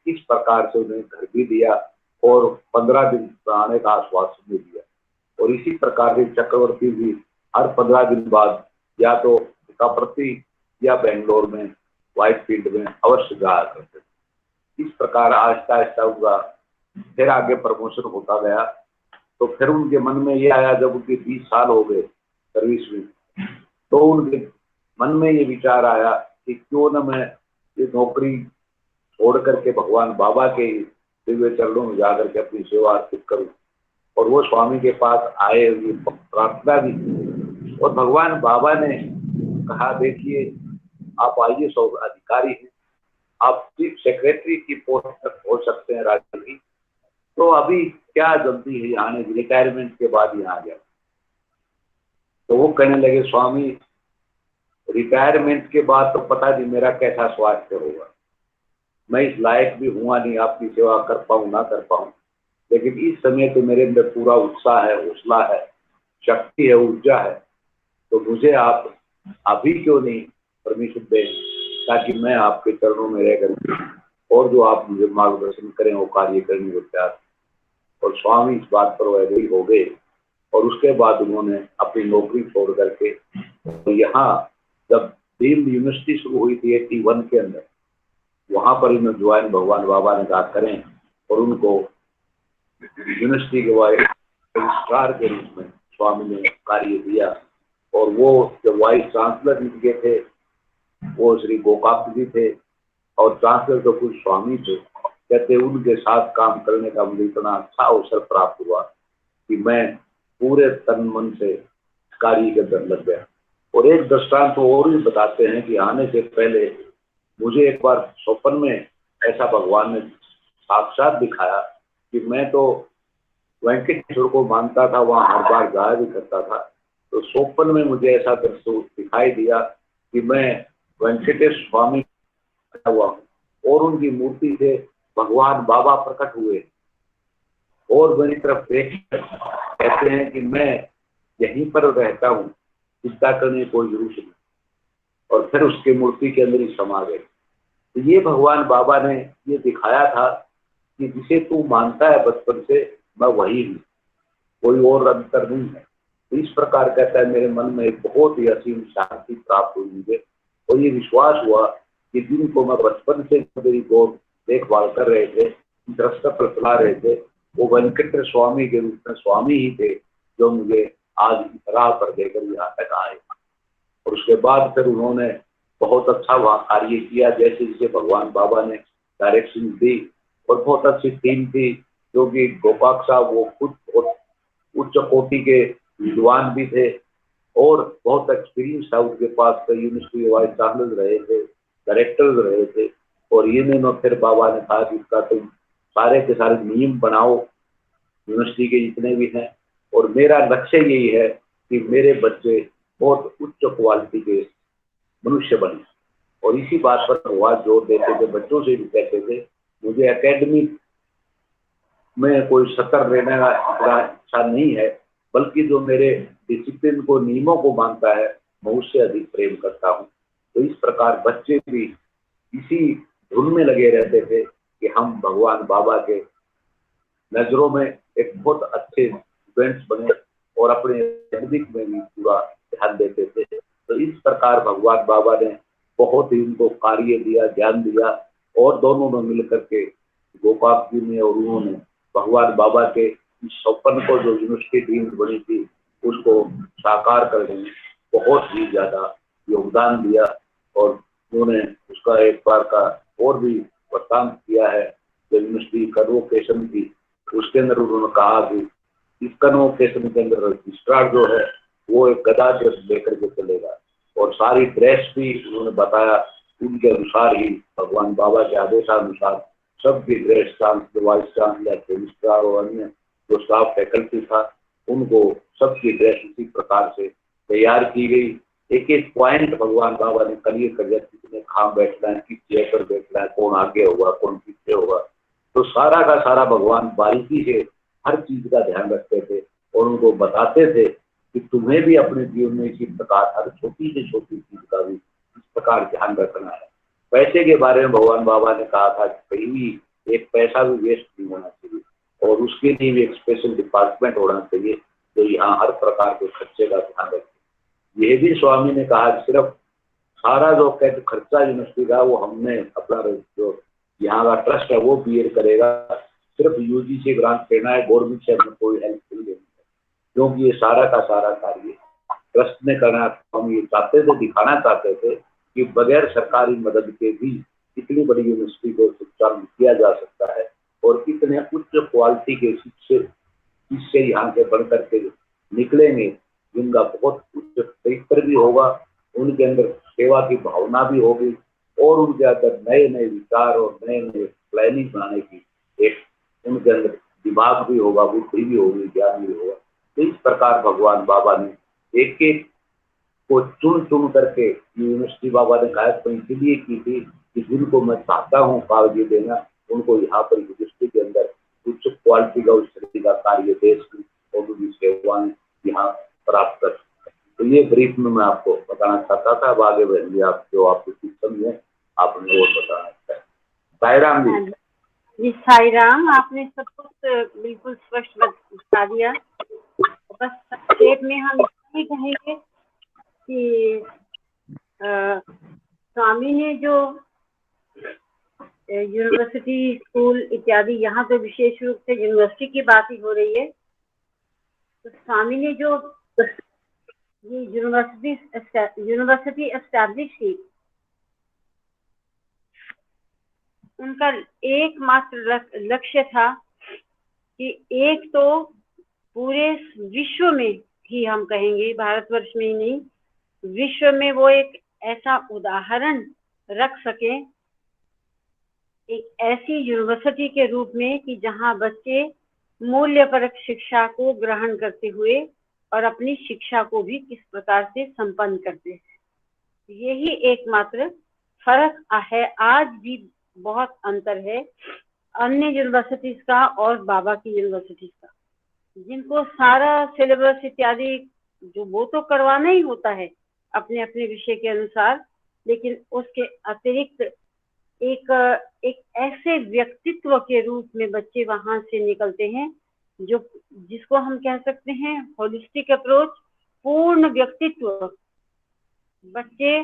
इस प्रकार से उन्हें घर भी दिया और 15 दिन रहने का आश्वासन भी दिया। और इसी प्रकार से चक्रवर्ती भी हर 15 दिन बाद या तो पुट्टापर्थी या बेंगलोर में व्हाइट फील्ड में अवश्य जाया करते। इस प्रकार आहिस्ता आहिस्ता उनका फिर आगे प्रमोशन होता गया। तो फिर उनके मन में ये आया, जब उनके 20 साल हो गए सर्विस में, तो उनके मन में ये विचार आया कि क्यों न मैं ये नौकरी छोड़ करके भगवान बाबा के दिव्य चरणों में जाकर के अपनी सेवा अर्पित करूं। और वो स्वामी के पास आए, ये प्रार्थना भी, और भगवान बाबा ने कहा देखिए आप IAS अधिकारी हैं, आप चीफ सेक्रेटरी की पोस्ट तक पहुंच सकते हैं राज्य की, तो अभी क्या जल्दी है यहाँ, रिटायरमेंट के बाद यहाँ आ गया। तो वो कहने लगे स्वामी रिटायरमेंट के बाद तो पता नहीं मेरा कैसा स्वास्थ्य होगा, मैं इस लायक भी हुआ नहीं आपकी सेवा कर पाऊँ ना कर पाऊँ, लेकिन इस समय तो मेरे अंदर पूरा उत्साह है, हौसला है, शक्ति है, ऊर्जा है, तो मुझे आप अभी क्यों नहीं परमिशन दें ताकि मैं आपके चरणों में रह कर और जो आप मुझे मार्गदर्शन करें वो कार्य करने को तैयार। और स्वामी इस बात पर वैसे ही हो गए और उसके बाद उन्होंने अपनी नौकरी छोड़ करके, तो यहाँ जब डीम्ड यूनिवर्सिटी शुरू हुई थी 81 के अंदर, वहां पर इन्होंने ज्वाइन भगवान बाबा ने कहा करें, और उनको यूनिवर्सिटी के वाइस रजिस्ट्रार के रूप में स्वामी ने कार्य दिया। और वो जो वाइस चांसलर इनके थे वो श्री गोकाक जी थे, और चांसलर तो कुछ स्वामी थे। कहते उनके साथ काम करने का मुझे इतना अच्छा अवसर प्राप्त हुआ कि मैं पूरे तन मन से कार्य के अंदर लग गया। और एक दृष्टांत तो और भी बताते हैं कि आने से पहले मुझे एक बार स्वप्न में ऐसा भगवान ने साक्षात दिखाया कि मैं तो वेंकटेश्वर को मानता था, वहां हर बार जाया भी करता था, तो स्वप्न में मुझे ऐसा दृश्य दिखाई दिया कि मैं वेंकटेश स्वामी हुआ हूँ और उनकी मूर्ति से भगवान बाबा प्रकट हुए और मेरी तरफ देख कहते हैं कि मैं यहीं पर रहता हूँ, चिंता करने की कोई जरूरत नहीं, और फिर उसके मूर्ति के अंदर ही समा गए। तो ये भगवान बाबा ने ये दिखाया था कि जिसे तू मानता है बचपन से, मैं वही हूँ, कोई और अंतर नहीं है। तो इस प्रकार कहता है मेरे मन में एक बहुत ही असीम शांति प्राप्त हुई मुझे, और ये विश्वास हुआ कि जिनको मैं बचपन से मेरी गोद देखभाल कर रहे थे, रास्ते पर चला रहे थे, वो वेंकटेश्वर स्वामी के रूप में स्वामी ही थे, जो मुझे आज राह पर देकर यहाँ तक आए। और उसके बाद फिर उन्होंने बहुत अच्छा वहाँ कार्य किया, जैसे जैसे भगवान बाबा ने डायरेक्शन दी, और बहुत अच्छी टीम थी, जो कि गोपाक साहब वो खुद बहुत उच्च कोटि के विद्वान भी थे और बहुत एक्सपीरियंस था उनके पास, यूनिवर्सिटी के वाइस चांसलर रहे थे, डायरेक्टर रहे थे। और ये ने फिर बाबा ने कहा कि इसका तुम सारे के सारे नियम बनाओ यूनिवर्सिटी के जितने भी हैं, और मेरा लक्ष्य यही है कि मेरे बच्चे बहुत उच्च क्वालिटी के मनुष्य बने। और इसी बात पर भगवान जोर देते थे, बच्चों से भी कहते थे मुझे एकेडमिक में कोई सत्तर लेने का इतना इच्छा नहीं है, बल्कि जो मेरे डिसिप्लिन को, नियमों को मानता है, मैं उससे अधिक प्रेम करता हूँ। तो इस प्रकार बच्चे भी इसी धुन में लगे रहते थे कि हम भगवान बाबा के नजरों में एक बहुत अच्छे स्टूडेंट्स बने और अपने एकेडमिक में भी पूरा ध्यान देते थे। तो इस प्रकार भगवान बाबा ने बहुत ही उनको कार्य दिया, ज्ञान दिया, और दोनों ने मिलकर के गोपाल जी ने और उन्होंने भगवान बाबा के इस सपन को, जो यूनिवर्सिटी टीम बनी थी, उसको साकार करने में बहुत ही ज्यादा योगदान दिया। और उन्होंने उसका एक बार का और भी वृत्तांत किया है, जो यूनिवर्सिटी कन्वोकेशन थी उसके अंदर उन्होंने कहा कि इस कन्वोकेशन के अंदर रजिस्ट्रार जो है वो एक गदा लेकर के चलेगा, और सारी ड्रेस भी उन्होंने बताया उनके अनुसार ही, भगवान बाबा के आदेशानुसार सबकी dress, chancellor, vice chancellor, registrar और अन्य जो स्टाफ फैकल्टी था, उनको सबकी ड्रेस इसी प्रकार से तैयार की गई। एक एक पॉइंट भगवान बाबा ने क्लियर कर दिया, कितने खाम बैठना है, किस चेयर पर बैठना है, कौन आगे होगा, कौन पीछे होगा। तो सारा का सारा भगवान बारीकी से हर चीज का ध्यान रखते थे और उनको बताते थे कि तुम्हें भी अपने जीवन में इसी प्रकार हर छोटी से छोटी चीज का भी इस प्रकार ध्यान रखना है। पैसे के बारे में भगवान बाबा ने कहा था कि कहीं भी एक पैसा भी वेस्ट नहीं होना चाहिए, और उसके लिए भी एक स्पेशल डिपार्टमेंट होना चाहिए जो यहाँ हर प्रकार के खर्चे का ध्यान रखे। यह भी स्वामी ने कहा कि सिर्फ सारा जो खर्चा यूनिवर्सिटी का वो हमने अपना जो यहाँ का ट्रस्ट है वो बियर करेगा, सिर्फ यूजीसी ग्रांट देना है, गवर्नमेंट से हमें कोई हेल्प नहीं देनी है, क्योंकि ये सारा का सारा कार्य ट्रस्ट ने करना। हम ये चाहते थे, दिखाना चाहते थे कि बगैर सरकारी मदद के भी कितनी बड़ी यूनिवर्सिटी को संचालन किया जा सकता है, और कितने उच्च क्वालिटी के शिक्षक यहाँ से बढ़ करके निकलेंगे, जिनका बहुत उच्च चरित्र भी होगा, उनके अंदर सेवा की भावना भी होगी, और उनके अंदर नए नए विचार और नए नए प्लानिंग बनाने की एक उनके अंदर दिमाग भी होगा, बुद्धि भी होगी, ज्ञान भी होगा। तो इस प्रकार भगवान बाबा ने एक एक को चुन चुन करके यूनिवर्सिटी बाबा ने कहा इसलिए की थी कि जिनको मैं चाहता हूँ कागज देना, उनको यहाँ पर यूनिवर्सिटी के अंदर उच्च क्वालिटी का, उच्च तरीके का कार्य देश की और उनकी सेवाएं यहाँ प्राप्त कर। तो ये ब्रीफ में मैं आपको बताना चाहता था। अब आगे बढ़ेंगे, आप जो आपके सिस्टम है आपने और बताना चाहते हैं। साई राम जी। जी साई राम, आपने सब कुछ बिल्कुल स्पष्ट बता दिया। बस संक्षेप में हम ये कहेंगे कि स्वामी ने जो यूनिवर्सिटी, स्कूल इत्यादि, यहाँ पे विशेष रूप से यूनिवर्सिटी की बात ही हो रही है, तो स्वामी ने जो ये यूनिवर्सिटी एस्टैब्लिश की, उनका एकमात्र लक्ष्य था कि एक तो पूरे विश्व में ही, हम कहेंगे भारतवर्ष में ही नहीं, विश्व में वो एक ऐसा उदाहरण रख सके, एक ऐसी यूनिवर्सिटी के रूप में कि जहां बच्चे मूल्यपरक शिक्षा को ग्रहण करते हुए और अपनी शिक्षा को भी किस प्रकार से संपन्न करते हैं। यही एकमात्र फर्क है। आज भी बहुत अंतर है अन्य यूनिवर्सिटीज का और बाबा की यूनिवर्सिटीज का, जिनको सारा सिलेबस इत्यादि जो वो तो करवाना ही होता है अपने अपने विषय के अनुसार, लेकिन उसके अतिरिक्त एक एक ऐसे व्यक्तित्व के रूप में बच्चे वहां से निकलते हैं जो जिसको हम कह सकते हैं होलिस्टिक अप्रोच, पूर्ण व्यक्तित्व। बच्चे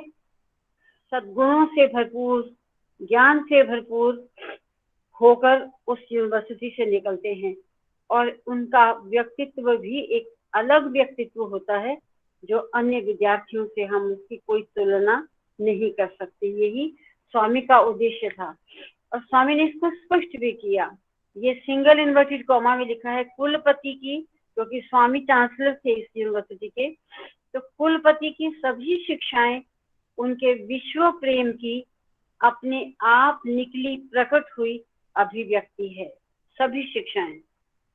सद्गुणों से भरपूर, ज्ञान से भरपूर होकर उस यूनिवर्सिटी से निकलते हैं और उनका व्यक्तित्व भी एक अलग व्यक्तित्व होता है जो अन्य विद्यार्थियों से हम उसकी कोई तुलना नहीं कर सकते। यही स्वामी का उद्देश्य था और स्वामी ने इसको स्पष्ट भी किया। ये सिंगल इन्वर्टेड कॉमा में लिखा है कुलपति की, क्योंकि स्वामी चांसलर थे इस यूनिवर्सिटी के, तो कुलपति की सभी शिक्षाएं उनके विश्व प्रेम की अपने आप निकली प्रकट हुई अभिव्यक्ति है। सभी शिक्षाएं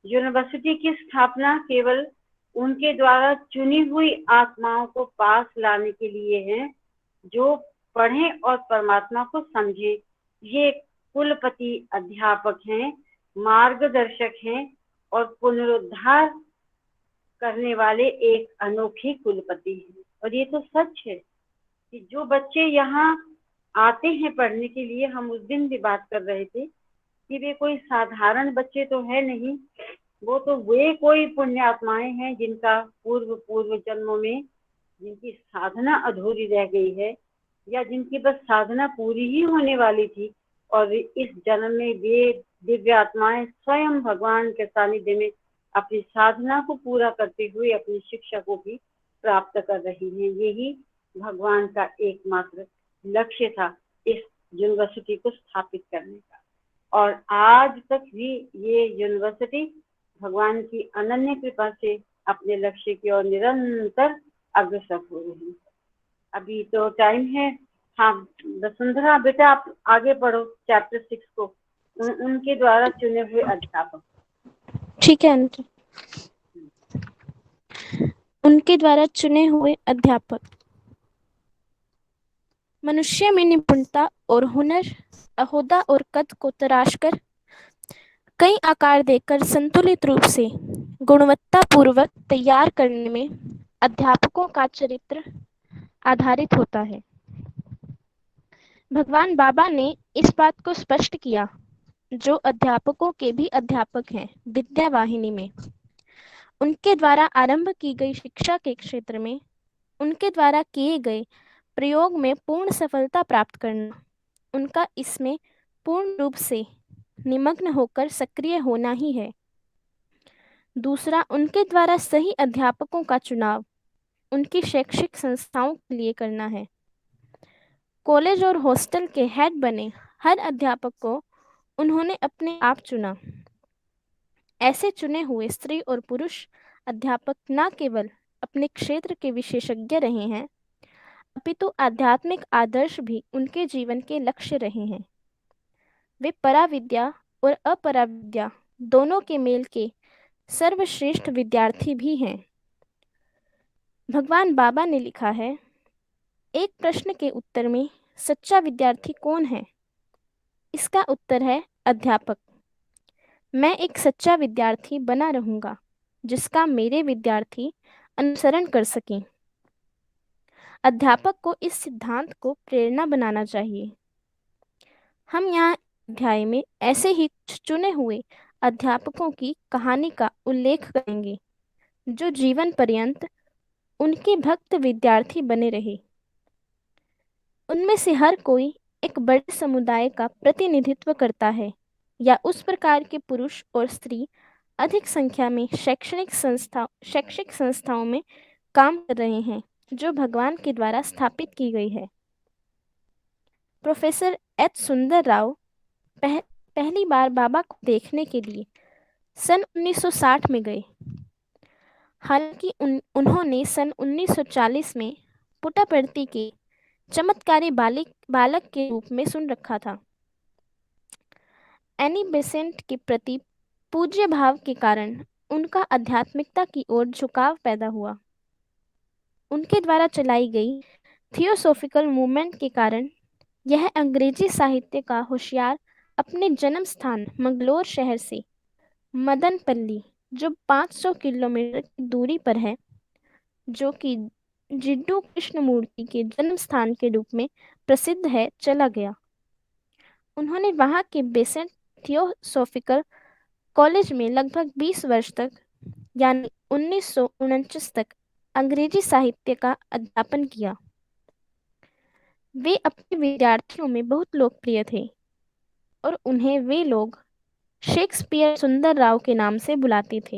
यूनिवर्सिटी की स्थापना केवल उनके द्वारा चुनी हुई आत्माओं को पास लाने के लिए है जो पढ़ें और परमात्मा को समझें। ये कुलपति अध्यापक हैं, मार्गदर्शक हैं और पुनरुद्धार करने वाले एक अनोखे कुलपति हैं। और ये तो सच है कि जो बच्चे यहाँ आते हैं पढ़ने के लिए, हम उस दिन भी बात कर रहे थे कि वे कोई साधारण बच्चे तो है नहीं, वे कोई पुण्य आत्माएं हैं जिनका पूर्व जन्मों में जिनकी साधना अधूरी रह गई है या जिनकी बस साधना पूरी ही होने वाली थी और इस जन्म में वे दिव्य आत्माएं स्वयं भगवान के सानिध्य में अपनी साधना को पूरा करते हुए अपनी शिक्षा को भी प्राप्त कर रही हैं। यही भगवान का एकमात्र लक्ष्य था इस यूनिवर्सिटी को स्थापित करने का, और आज तक भी ये यूनिवर्सिटी भगवान की अनन्य कृपा से अपने लक्ष्य की ओर निरंतर अग्रसर हो रही है। अभी तो टाइम है। हाँ वसुंधरा बेटा, आप आगे पढ़ो चैप्टर 6 को, उनके द्वारा चुने हुए अध्यापक। ठीक है आंटी। उनके द्वारा चुने हुए अध्यापक। मनुष्य में निपुणता और हुनर, अहोदा और कद को तराशकर कई आकार देकर संतुलित रूप से गुणवत्ता पूर्वक तैयार करने में अध्यापकों का चरित्र आधारित होता है। भगवान बाबा ने इस बात को स्पष्ट किया जो अध्यापकों के भी अध्यापक हैं विद्या वाहिनी में। उनके द्वारा आरंभ की गई शिक्षा के क्षेत्र में उनके द्वारा किए गए प्रयोग में पूर्ण सफलता प्राप्त करना, उनका इसमें पूर्ण रूप से निमग्न होकर सक्रिय होना ही है। दूसरा, उनके द्वारा सही अध्यापकों का चुनाव उनकी शैक्षिक संस्थाओं के लिए करना है। कॉलेज और हॉस्टल के हेड बने हर अध्यापक को उन्होंने अपने आप चुना। ऐसे चुने हुए स्त्री और पुरुष अध्यापक न केवल अपने क्षेत्र के विशेषज्ञ रहे हैं, अपितु आध्यात्मिक आदर्श भी उनके जीवन के लक्ष्य रहे हैं। वे पराविद्या और अपराविद्या दोनों के मेल के सर्वश्रेष्ठ विद्यार्थी भी हैं। भगवान बाबा ने लिखा है, एक प्रश्न के उत्तर में सच्चा विद्यार्थी कौन है? इसका उत्तर है अध्यापक। मैं एक सच्चा विद्यार्थी बना रहूंगा जिसका मेरे विद्यार्थी अनुसरण कर सकें। अध्यापक को इस सिद्धांत को प्रेरणा बनाना चाहिए। हम यहाँ अध्याय में ऐसे ही कुछ चुने हुए अध्यापकों की कहानी का उल्लेख करेंगे जो जीवन पर्यंत उनके भक्त विद्यार्थी बने रहे। उनमें से हर कोई एक बड़े समुदाय का प्रतिनिधित्व करता है या उस प्रकार के पुरुष और स्त्री अधिक संख्या में शैक्षिक संस्थाओं में काम कर रहे हैं जो भगवान के द्वारा स्थापित की गई है। प्रोफेसर एच सुंदर राव पहली बार बाबा को देखने के लिए सन 1960 में गए। हालांकि उन्होंने सन 1940 में पुट्टापर्थी के चमत्कारी बालक के रूप में सुन रखा था। एनी बेसेंट के प्रति पूज्य भाव के कारण उनका आध्यात्मिकता की ओर झुकाव पैदा हुआ। उनके द्वारा चलाई गई थियोसॉफिकल मूवमेंट के कारण यह अंग्रेजी साहित्य का होशियार अपने जन्म स्थान मंगलोर शहर से मदनपल्ली, जो 500 किलोमीटर की दूरी पर है, जो कि जिड्डू कृष्णमूर्ति के जन्म स्थान के रूप में प्रसिद्ध है, चला गया। उन्होंने वहां के बेसेंट थियोसॉफिकल कॉलेज में लगभग 20 वर्ष तक, यानी 1949 तक, अंग्रेजी साहित्य का अध्यापन किया। वे अपने विद्यार्थियों में बहुत लोकप्रिय थे और उन्हें वे लोग शेक्सपियर सुंदर राव के नाम से बुलाते थे,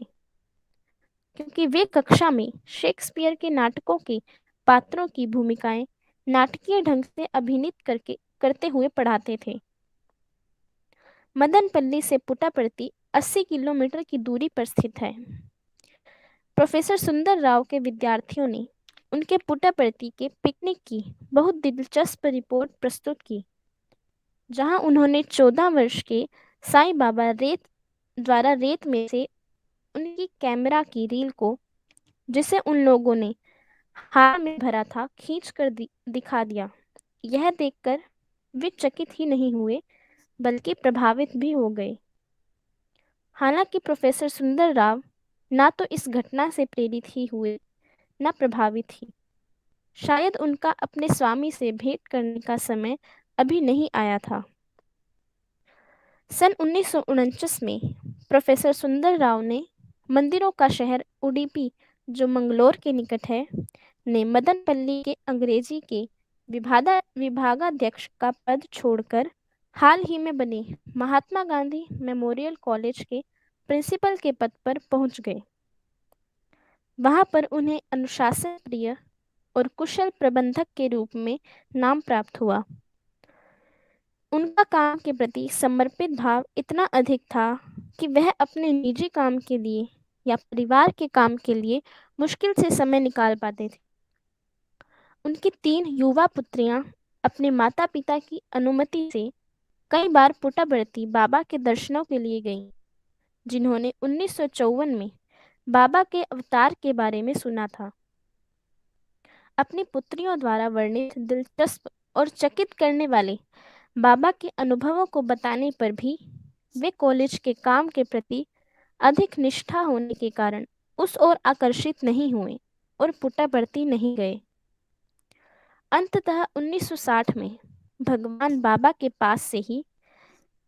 क्योंकि वे कक्षा में शेक्सपियर के नाटकों के पात्रों की भूमिकाएं नाटकीय ढंग से अभिनीत करते हुए पढ़ाते थे। मदनपल्ली से पुट्टापर्थी 80 किलोमीटर की दूरी पर स्थित है। प्रोफेसर सुंदर राव के विद्यार्थियों ने उनके पुट्टापर्थी के पिकनिक की बहुत दिलचस्प रिपोर्ट प्रस्तुत की, जहां उन्होंने 14 वर्ष के साईं बाबा रेत में से उनकी कैमरा की रील को, जिसे उन लोगों ने हार में भरा था, खींच कर दिखा दिया। यह देखकर वे चकित ही नहीं हुए, बल्कि प्रभावित भी हो गए। हालांकि प्रोफेसर सुंदर राव ना तो इस घटना से प्रेरित ही हुए, न प्रभावित ही। शायद उनका अपने स्वामी से भेंट करने का समय अभी नहीं आया था। सन 1949 में प्रोफेसर सुंदर राव ने मंदिरों का शहर उडुपी, जो मंगलोर के निकट है, ने मदनपल्ली के अंग्रेजी के विभागाध्यक्ष का पद छोड़कर हाल ही में बने महात्मा गांधी मेमोरियल कॉलेज के प्रिंसिपल के पद पर पहुंच गए। वहां पर उन्हें अनुशासन प्रिय और कुशल प्रबंधक के रूप में नाम प्राप्त हुआ। उनका काम के प्रति समर्पित भाव इतना अधिक था कि वह अपने निजी काम के लिए या परिवार के काम के लिए मुश्किल से समय निकाल पाते थे। उनकी 3 युवा पुत्रियां अपने माता पिता की अनुमति से कई बार पुट्टापर्थी बाबा के दर्शनों के लिए गईं, जिन्होंने 1954 में बाबा के अवतार के बारे में सुना था। अपनी पुत्रियों द्वारा वर्णित दिलचस्प और चकित करने वाले बाबा के अनुभवों को बताने पर भी वे कॉलेज के काम के प्रति अधिक निष्ठा होने के कारण उस ओर आकर्षित नहीं हुए और पुट्टापर्थी नहीं गए। अंततः 1960 में भगवान बाबा के पास से ही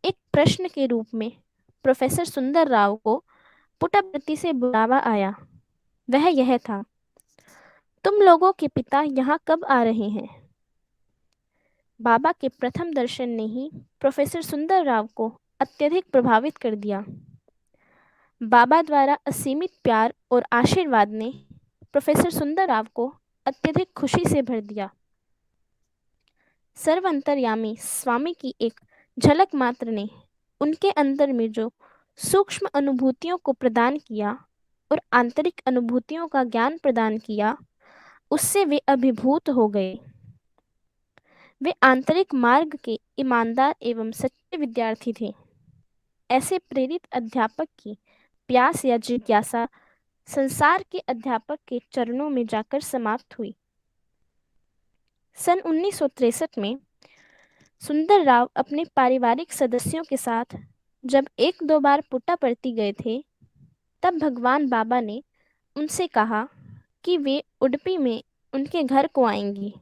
एक प्रश्न के रूप में प्रोफेसर सुंदर राव को पुट्टापर्थी से बुलावा आया। वह यह था, तुम लोगों के पिता यहाँ कब आ रहे हैं? बाबा के प्रथम दर्शन ने ही प्रोफेसर सुंदर राव को अत्यधिक प्रभावित कर दिया। बाबा द्वारा असीमित प्यार और आशीर्वाद ने प्रोफेसर सुंदर राव को अत्यधिक खुशी से भर दिया। सर्वंतर्यामी स्वामी की एक झलक मात्र ने उनके अंदर में जो सूक्ष्म अनुभूतियों को प्रदान किया और आंतरिक अनुभूतियों का ज्ञान प्रदान किया, उससे वे अभिभूत हो गए। वे आंतरिक मार्ग के ईमानदार एवं सच्चे विद्यार्थी थे। ऐसे प्रेरित अध्यापक की प्यास या जिज्ञासा संसार के अध्यापक के चरणों में जाकर समाप्त हुई। सन 1963 में सुंदर राव अपने पारिवारिक सदस्यों के साथ जब 1-2 बार पुट्टापर्थी गए थे, तब भगवान बाबा ने उनसे कहा कि वे उडुपी में उनके घर को आएंगी।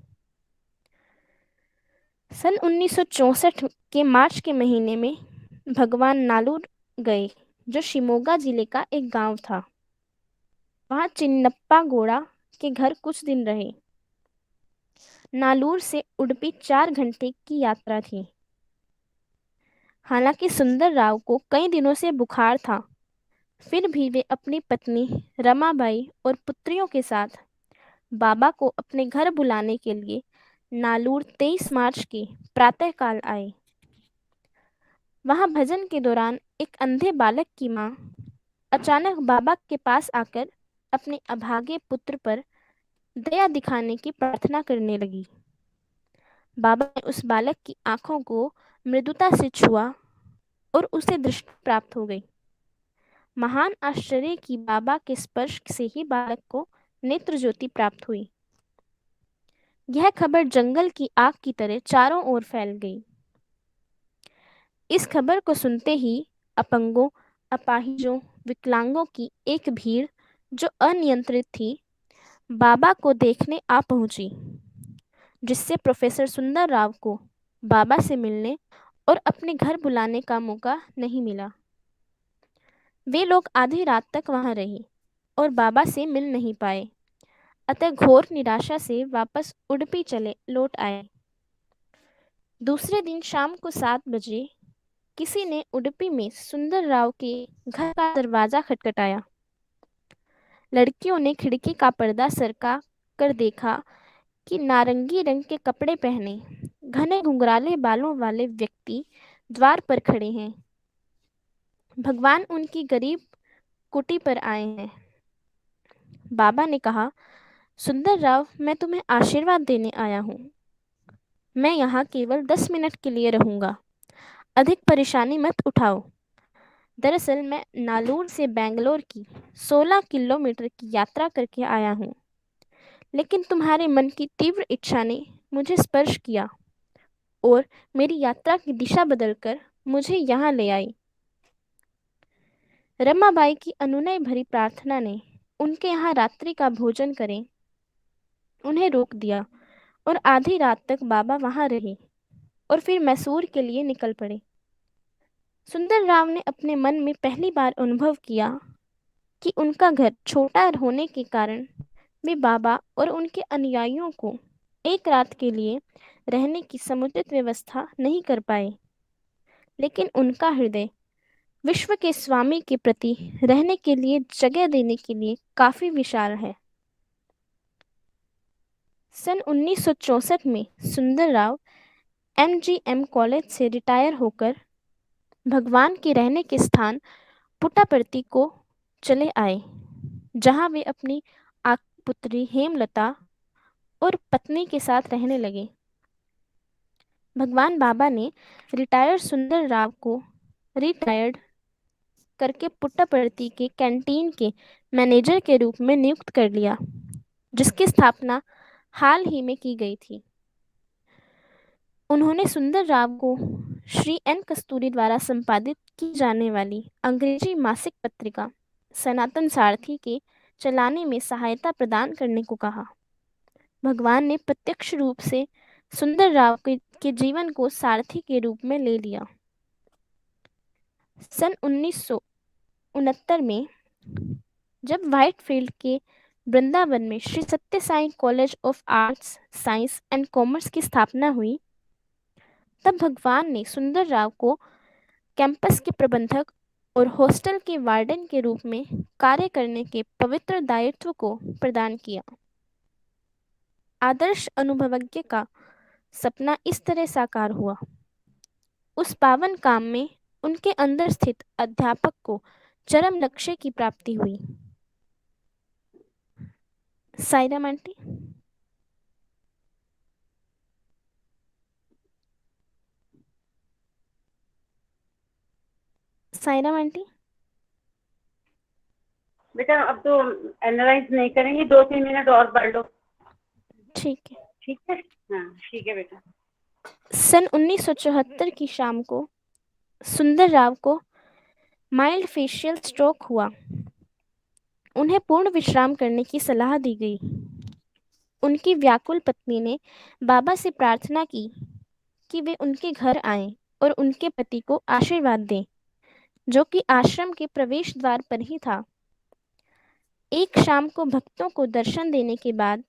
सन 1964 के मार्च के महीने में भगवान नालूर गए, जो शिमोगा जिले का एक गांव था। वहां चिन्नप्पा गौड़ा के घर कुछ दिन रहे। नालूर से उडुपी 4 घंटे की यात्रा थी। हालांकि सुंदर राव को कई दिनों से बुखार था, फिर भी वे अपनी पत्नी रमाबाई और पुत्रियों के साथ बाबा को अपने घर बुलाने के लिए नालूर 23 मार्च के प्रातःकाल आए। वहां भजन के दौरान एक अंधे बालक की मां अचानक बाबा के पास आकर अपने अभागे पुत्र पर दया दिखाने की प्रार्थना करने लगी। बाबा ने उस बालक की आंखों को मृदुता से छुआ और उसे दृष्टि प्राप्त हो गई। महान आश्चर्य की बाबा के स्पर्श से ही बालक को नेत्र ज्योति प्राप्त हुई। यह खबर जंगल की आग की तरह चारों ओर फैल गई। इस खबर को सुनते ही अपंगों, अपाहिजों, विकलांगों की एक भीड़ जो अनियंत्रित थी, बाबा को देखने आ पहुंची, जिससे प्रोफेसर सुंदर राव को बाबा से मिलने और अपने घर बुलाने का मौका नहीं मिला। वे लोग आधी रात तक वहां रहे और बाबा से मिल नहीं पाए, अतः घोर निराशा से वापस उडुपी चले लौट आए। दूसरे दिन शाम को 7 बजे किसी ने उडुपी में सुंदर राव के घर का दरवाजा खटखटाया। लड़कियों ने खिड़की का पर्दा सरका कर देखा कि नारंगी रंग के कपड़े पहने घने घुंघराले बालों वाले व्यक्ति द्वार पर खड़े हैं। भगवान उनकी गरीब कुटी पर आए हैं। बाबा ने कहा, सुंदर राव, मैं तुम्हें आशीर्वाद देने आया हूँ। मैं यहाँ केवल 10 मिनट के लिए रहूँगा। अधिक परेशानी मत उठाओ। दरअसल मैं नालूर से बेंगलोर की 16 किलोमीटर की यात्रा करके आया हूँ, लेकिन तुम्हारे मन की तीव्र इच्छा ने मुझे स्पर्श किया और मेरी यात्रा की दिशा बदलकर मुझे यहाँ ले आई। रमाबाई की अनुनय भरी प्रार्थना ने उनके यहाँ रात्रि का भोजन करें उन्हें रोक दिया और आधी रात तक बाबा वहां रहे और फिर मैसूर के लिए निकल पड़े। सुंदर राव ने अपने मन में पहली बार अनुभव किया कि उनका घर छोटा होने के कारण वे बाबा और उनके अनुयायियों को एक रात के लिए रहने की समुचित व्यवस्था नहीं कर पाए, लेकिन उनका हृदय विश्व के स्वामी के प्रति रहने के लिए जगह देने के लिए काफी विशाल है। सन 1964 में सुंदर राव MGM कॉलेज से रिटायर होकर भगवान के रहने के स्थान पुट्टापर्थी को चले आए, जहां वे अपनी पुत्री हेमलता और पत्नी के साथ रहने लगे। भगवान बाबा ने रिटायर्ड सुंदर राव को रिटायर्ड करके पुट्टापर्थी के कैंटीन के मैनेजर के रूप में नियुक्त कर लिया, जिसकी स्थापना हाल ही में की गई थी। उन्होंने सुंदर राव को श्री N कस्तूरी द्वारा संपादित की जाने वाली अंग्रेजी मासिक पत्रिका सनातन सारथी के चलाने में सहायता प्रदान करने को कहा। भगवान ने प्रत्यक्ष रूप से सुंदर राव के जीवन को सारथी के रूप में ले लिया। सन 1969 में जब व्हाइटफील्ड के वृंदावन में श्री सत्य Sai college of arts, science and commerce की स्थापना हुई, तब भगवान ने सुंदर राव को कैंपस के प्रबंधक और हॉस्टल के वार्डन के रूप में कार्य करने के पवित्र दायित्व को प्रदान किया। आदर्श अनुभवज्ञ का सपना इस तरह साकार हुआ। उस पावन काम में उनके अंदर स्थित अध्यापक को चरम लक्ष्य की प्राप्ति हुई। साईराम आंटी। साईराम आंटी। बेटा अब तो एनालाइज नहीं करेंगे, 2-3 मिनट और पढ़ लो। ठीक है। ठीक है, हाँ ठीक है बेटा। सन 1974 की शाम को सुंदर राव को माइल्ड फेशियल स्ट्रोक हुआ। उन्हें पूर्ण विश्राम करने की सलाह दी गई। उनकी व्याकुल पत्नी ने बाबा से प्रार्थना की कि वे उनके घर आएं और उनके पति को आशीर्वाद दें, जो कि आश्रम के प्रवेश द्वार पर ही था। एक शाम को भक्तों को दर्शन देने के बाद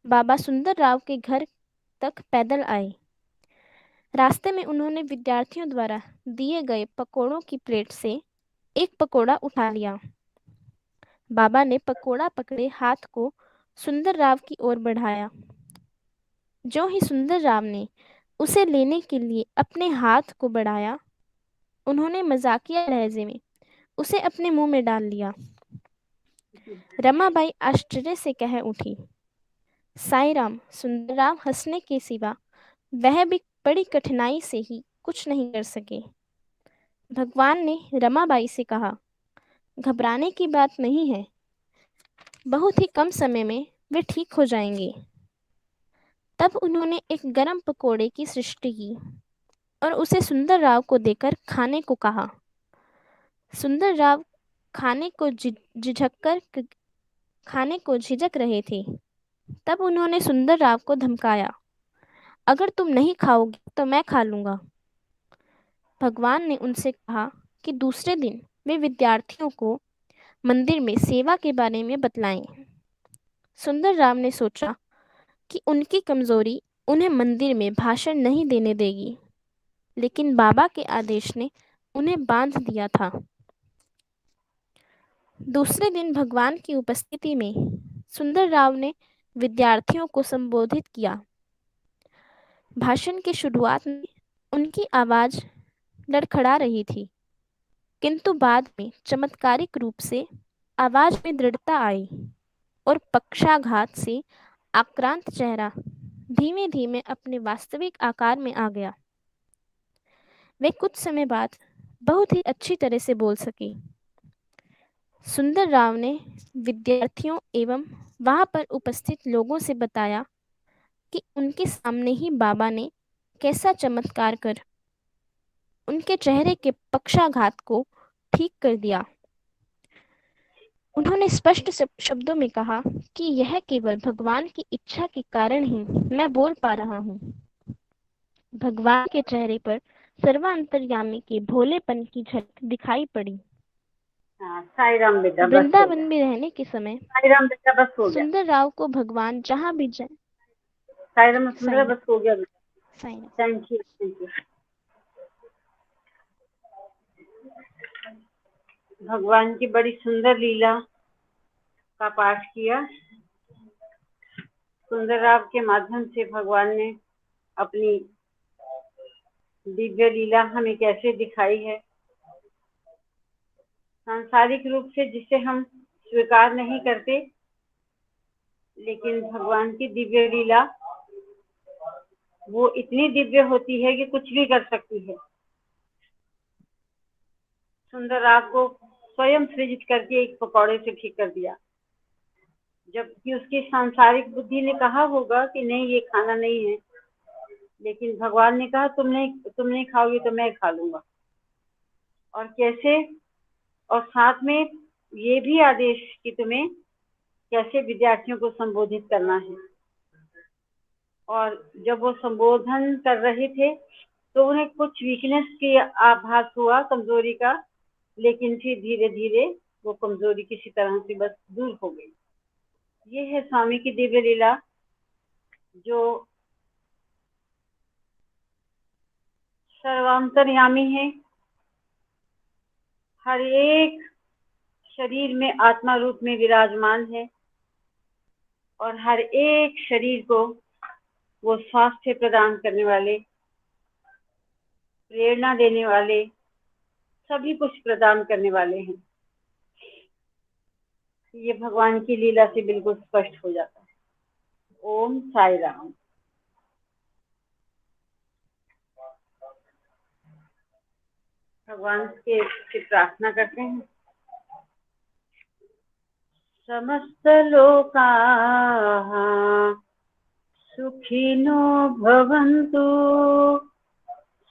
बाबा सुंदर राव के घर तक पैदल आए। रास्ते में उन्होंने विद्यार्थियों द्वारा दिए गए पकोड़ों की प्लेट से एक पकोड़ा उठा लिया। बाबा ने पकोड़ा पकड़े हाथ को सुंदर राव की ओर बढ़ाया। जो ही सुंदर राव ने उसे लेने के लिए अपने हाथ को बढ़ाया, उन्होंने मजाकिया लहजे में उसे अपने मुंह में डाल लिया। रमाबाई आश्चर्य से कह उठी, साईराम। सुंदर राव हंसने के सिवा वह भी बड़ी कठिनाई से ही कुछ नहीं कर सके। भगवान ने रमाबाई से कहा, घबराने की बात नहीं है, बहुत ही कम समय में वे ठीक हो जाएंगे। तब उन्होंने एक गरम पकोड़े की सृष्टि की और उसे सुंदर राव को देकर खाने को कहा। सुंदर राव खाने को खाने को झिझक रहे थे। तब उन्होंने सुंदर राव को धमकाया, अगर तुम नहीं खाओगे तो मैं खा लूंगा। भगवान ने उनसे कहा कि दूसरे दिन वे विद्यार्थियों को मंदिर में सेवा के बारे में बतलाएं। सुंदर राव ने सोचा कि उनकी कमजोरी उन्हें मंदिर में भाषण नहीं देने देगी, लेकिन बाबा के आदेश ने उन्हें बांध दिया था। दूसरे दिन भगवान की उपस्थिति में सुंदर राव ने विद्यार्थियों को संबोधित किया। भाषण की शुरुआत में उनकी आवाज लड़खड़ा रही थी, किंतु बाद में चमत्कारिक रूप से आवाज में दृढ़ता आई और पक्षाघात से आक्रांत चेहरा धीमे धीमे अपने वास्तविक आकार में आ गया। वे कुछ समय बाद बहुत ही अच्छी तरह से बोल सके। सुंदर राव ने विद्यार्थियों एवं वहां पर उपस्थित लोगों से बताया कि उनके सामने ही बाबा ने कैसा चमत्कार कर उनके चेहरे के पक्षाघात को ठीक कर दिया। उन्होंने स्पष्ट शब्दों में कहा कि यह केवल भगवान की इच्छा के कारण ही मैं बोल पा रहा हूँ। भगवान के चेहरे पर सर्वांतर्यामी के भोलेपन की झलक दिखाई पड़ी। हाँ, साई राम बेटा, बस हो वृंदावन गया। में रहने के समय साई राम बेटा, बस हो गया। सुंदर राव को भगवान जहाँ भी जाए साई राम सुंदर, साइन बस हो गया बेटा। Sign thank you, thank you. भगवान की बड़ी सुंदर लीला का पाठ किया। सुंदर राव के माध्यम से भगवान ने अपनी दिव्य लीला हमें कैसे दिखाई है। सांसारिक रूप से जिसे हम स्वीकार नहीं करते, लेकिन भगवान की दिव्य लीला वो इतनी दिव्य होती है कि कुछ भी कर सकती है। सुंदर राव को स्वयं सृजित करके एक पकौड़े से ठीक कर दिया, जबकि उसकी सांसारिक बुद्धि ने कहा होगा कि नहीं, ये खाना नहीं है, लेकिन भगवान ने कहा तुम नहीं खाओगे तो मैं खा लूंगा। और कैसे, और साथ में ये भी आदेश कि तुम्हें कैसे विद्यार्थियों को संबोधित करना है। और जब वो संबोधन कर रहे थे तो उन्हें कुछ वीकनेस की आभास हुआ, कमजोरी का, लेकिन फिर धीरे धीरे वो कमजोरी किसी तरह से बस दूर हो गई। ये है स्वामी की दिव्य लीला, जो सर्वांतर्यामी है। हर एक शरीर में आत्मा रूप में विराजमान है और हर एक शरीर को वो स्वास्थ्य प्रदान करने वाले, प्रेरणा देने वाले, सभी कुछ प्रदान करने वाले हैं। ये भगवान की लीला से बिल्कुल स्पष्ट हो जाता है। ओम साई राम। भगवान से प्रार्थना करते हैं। समस्त लोकाः सुखिनो भवन्तु,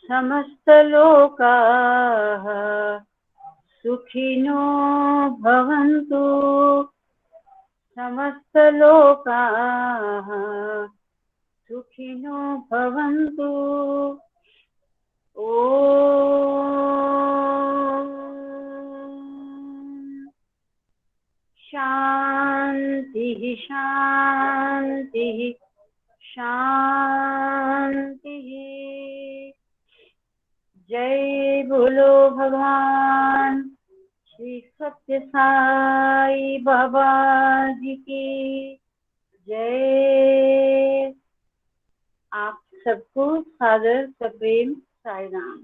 समस्त लोकाः सुखिनो भवन्तु, समस्त लोकाः सुखिनो भवन्तु। ओम शांति शांति शांति। जय बोलो भगवान श्री सत्य साई बाबा जी की जय। आप सबको सादर सप्रेम साई राम।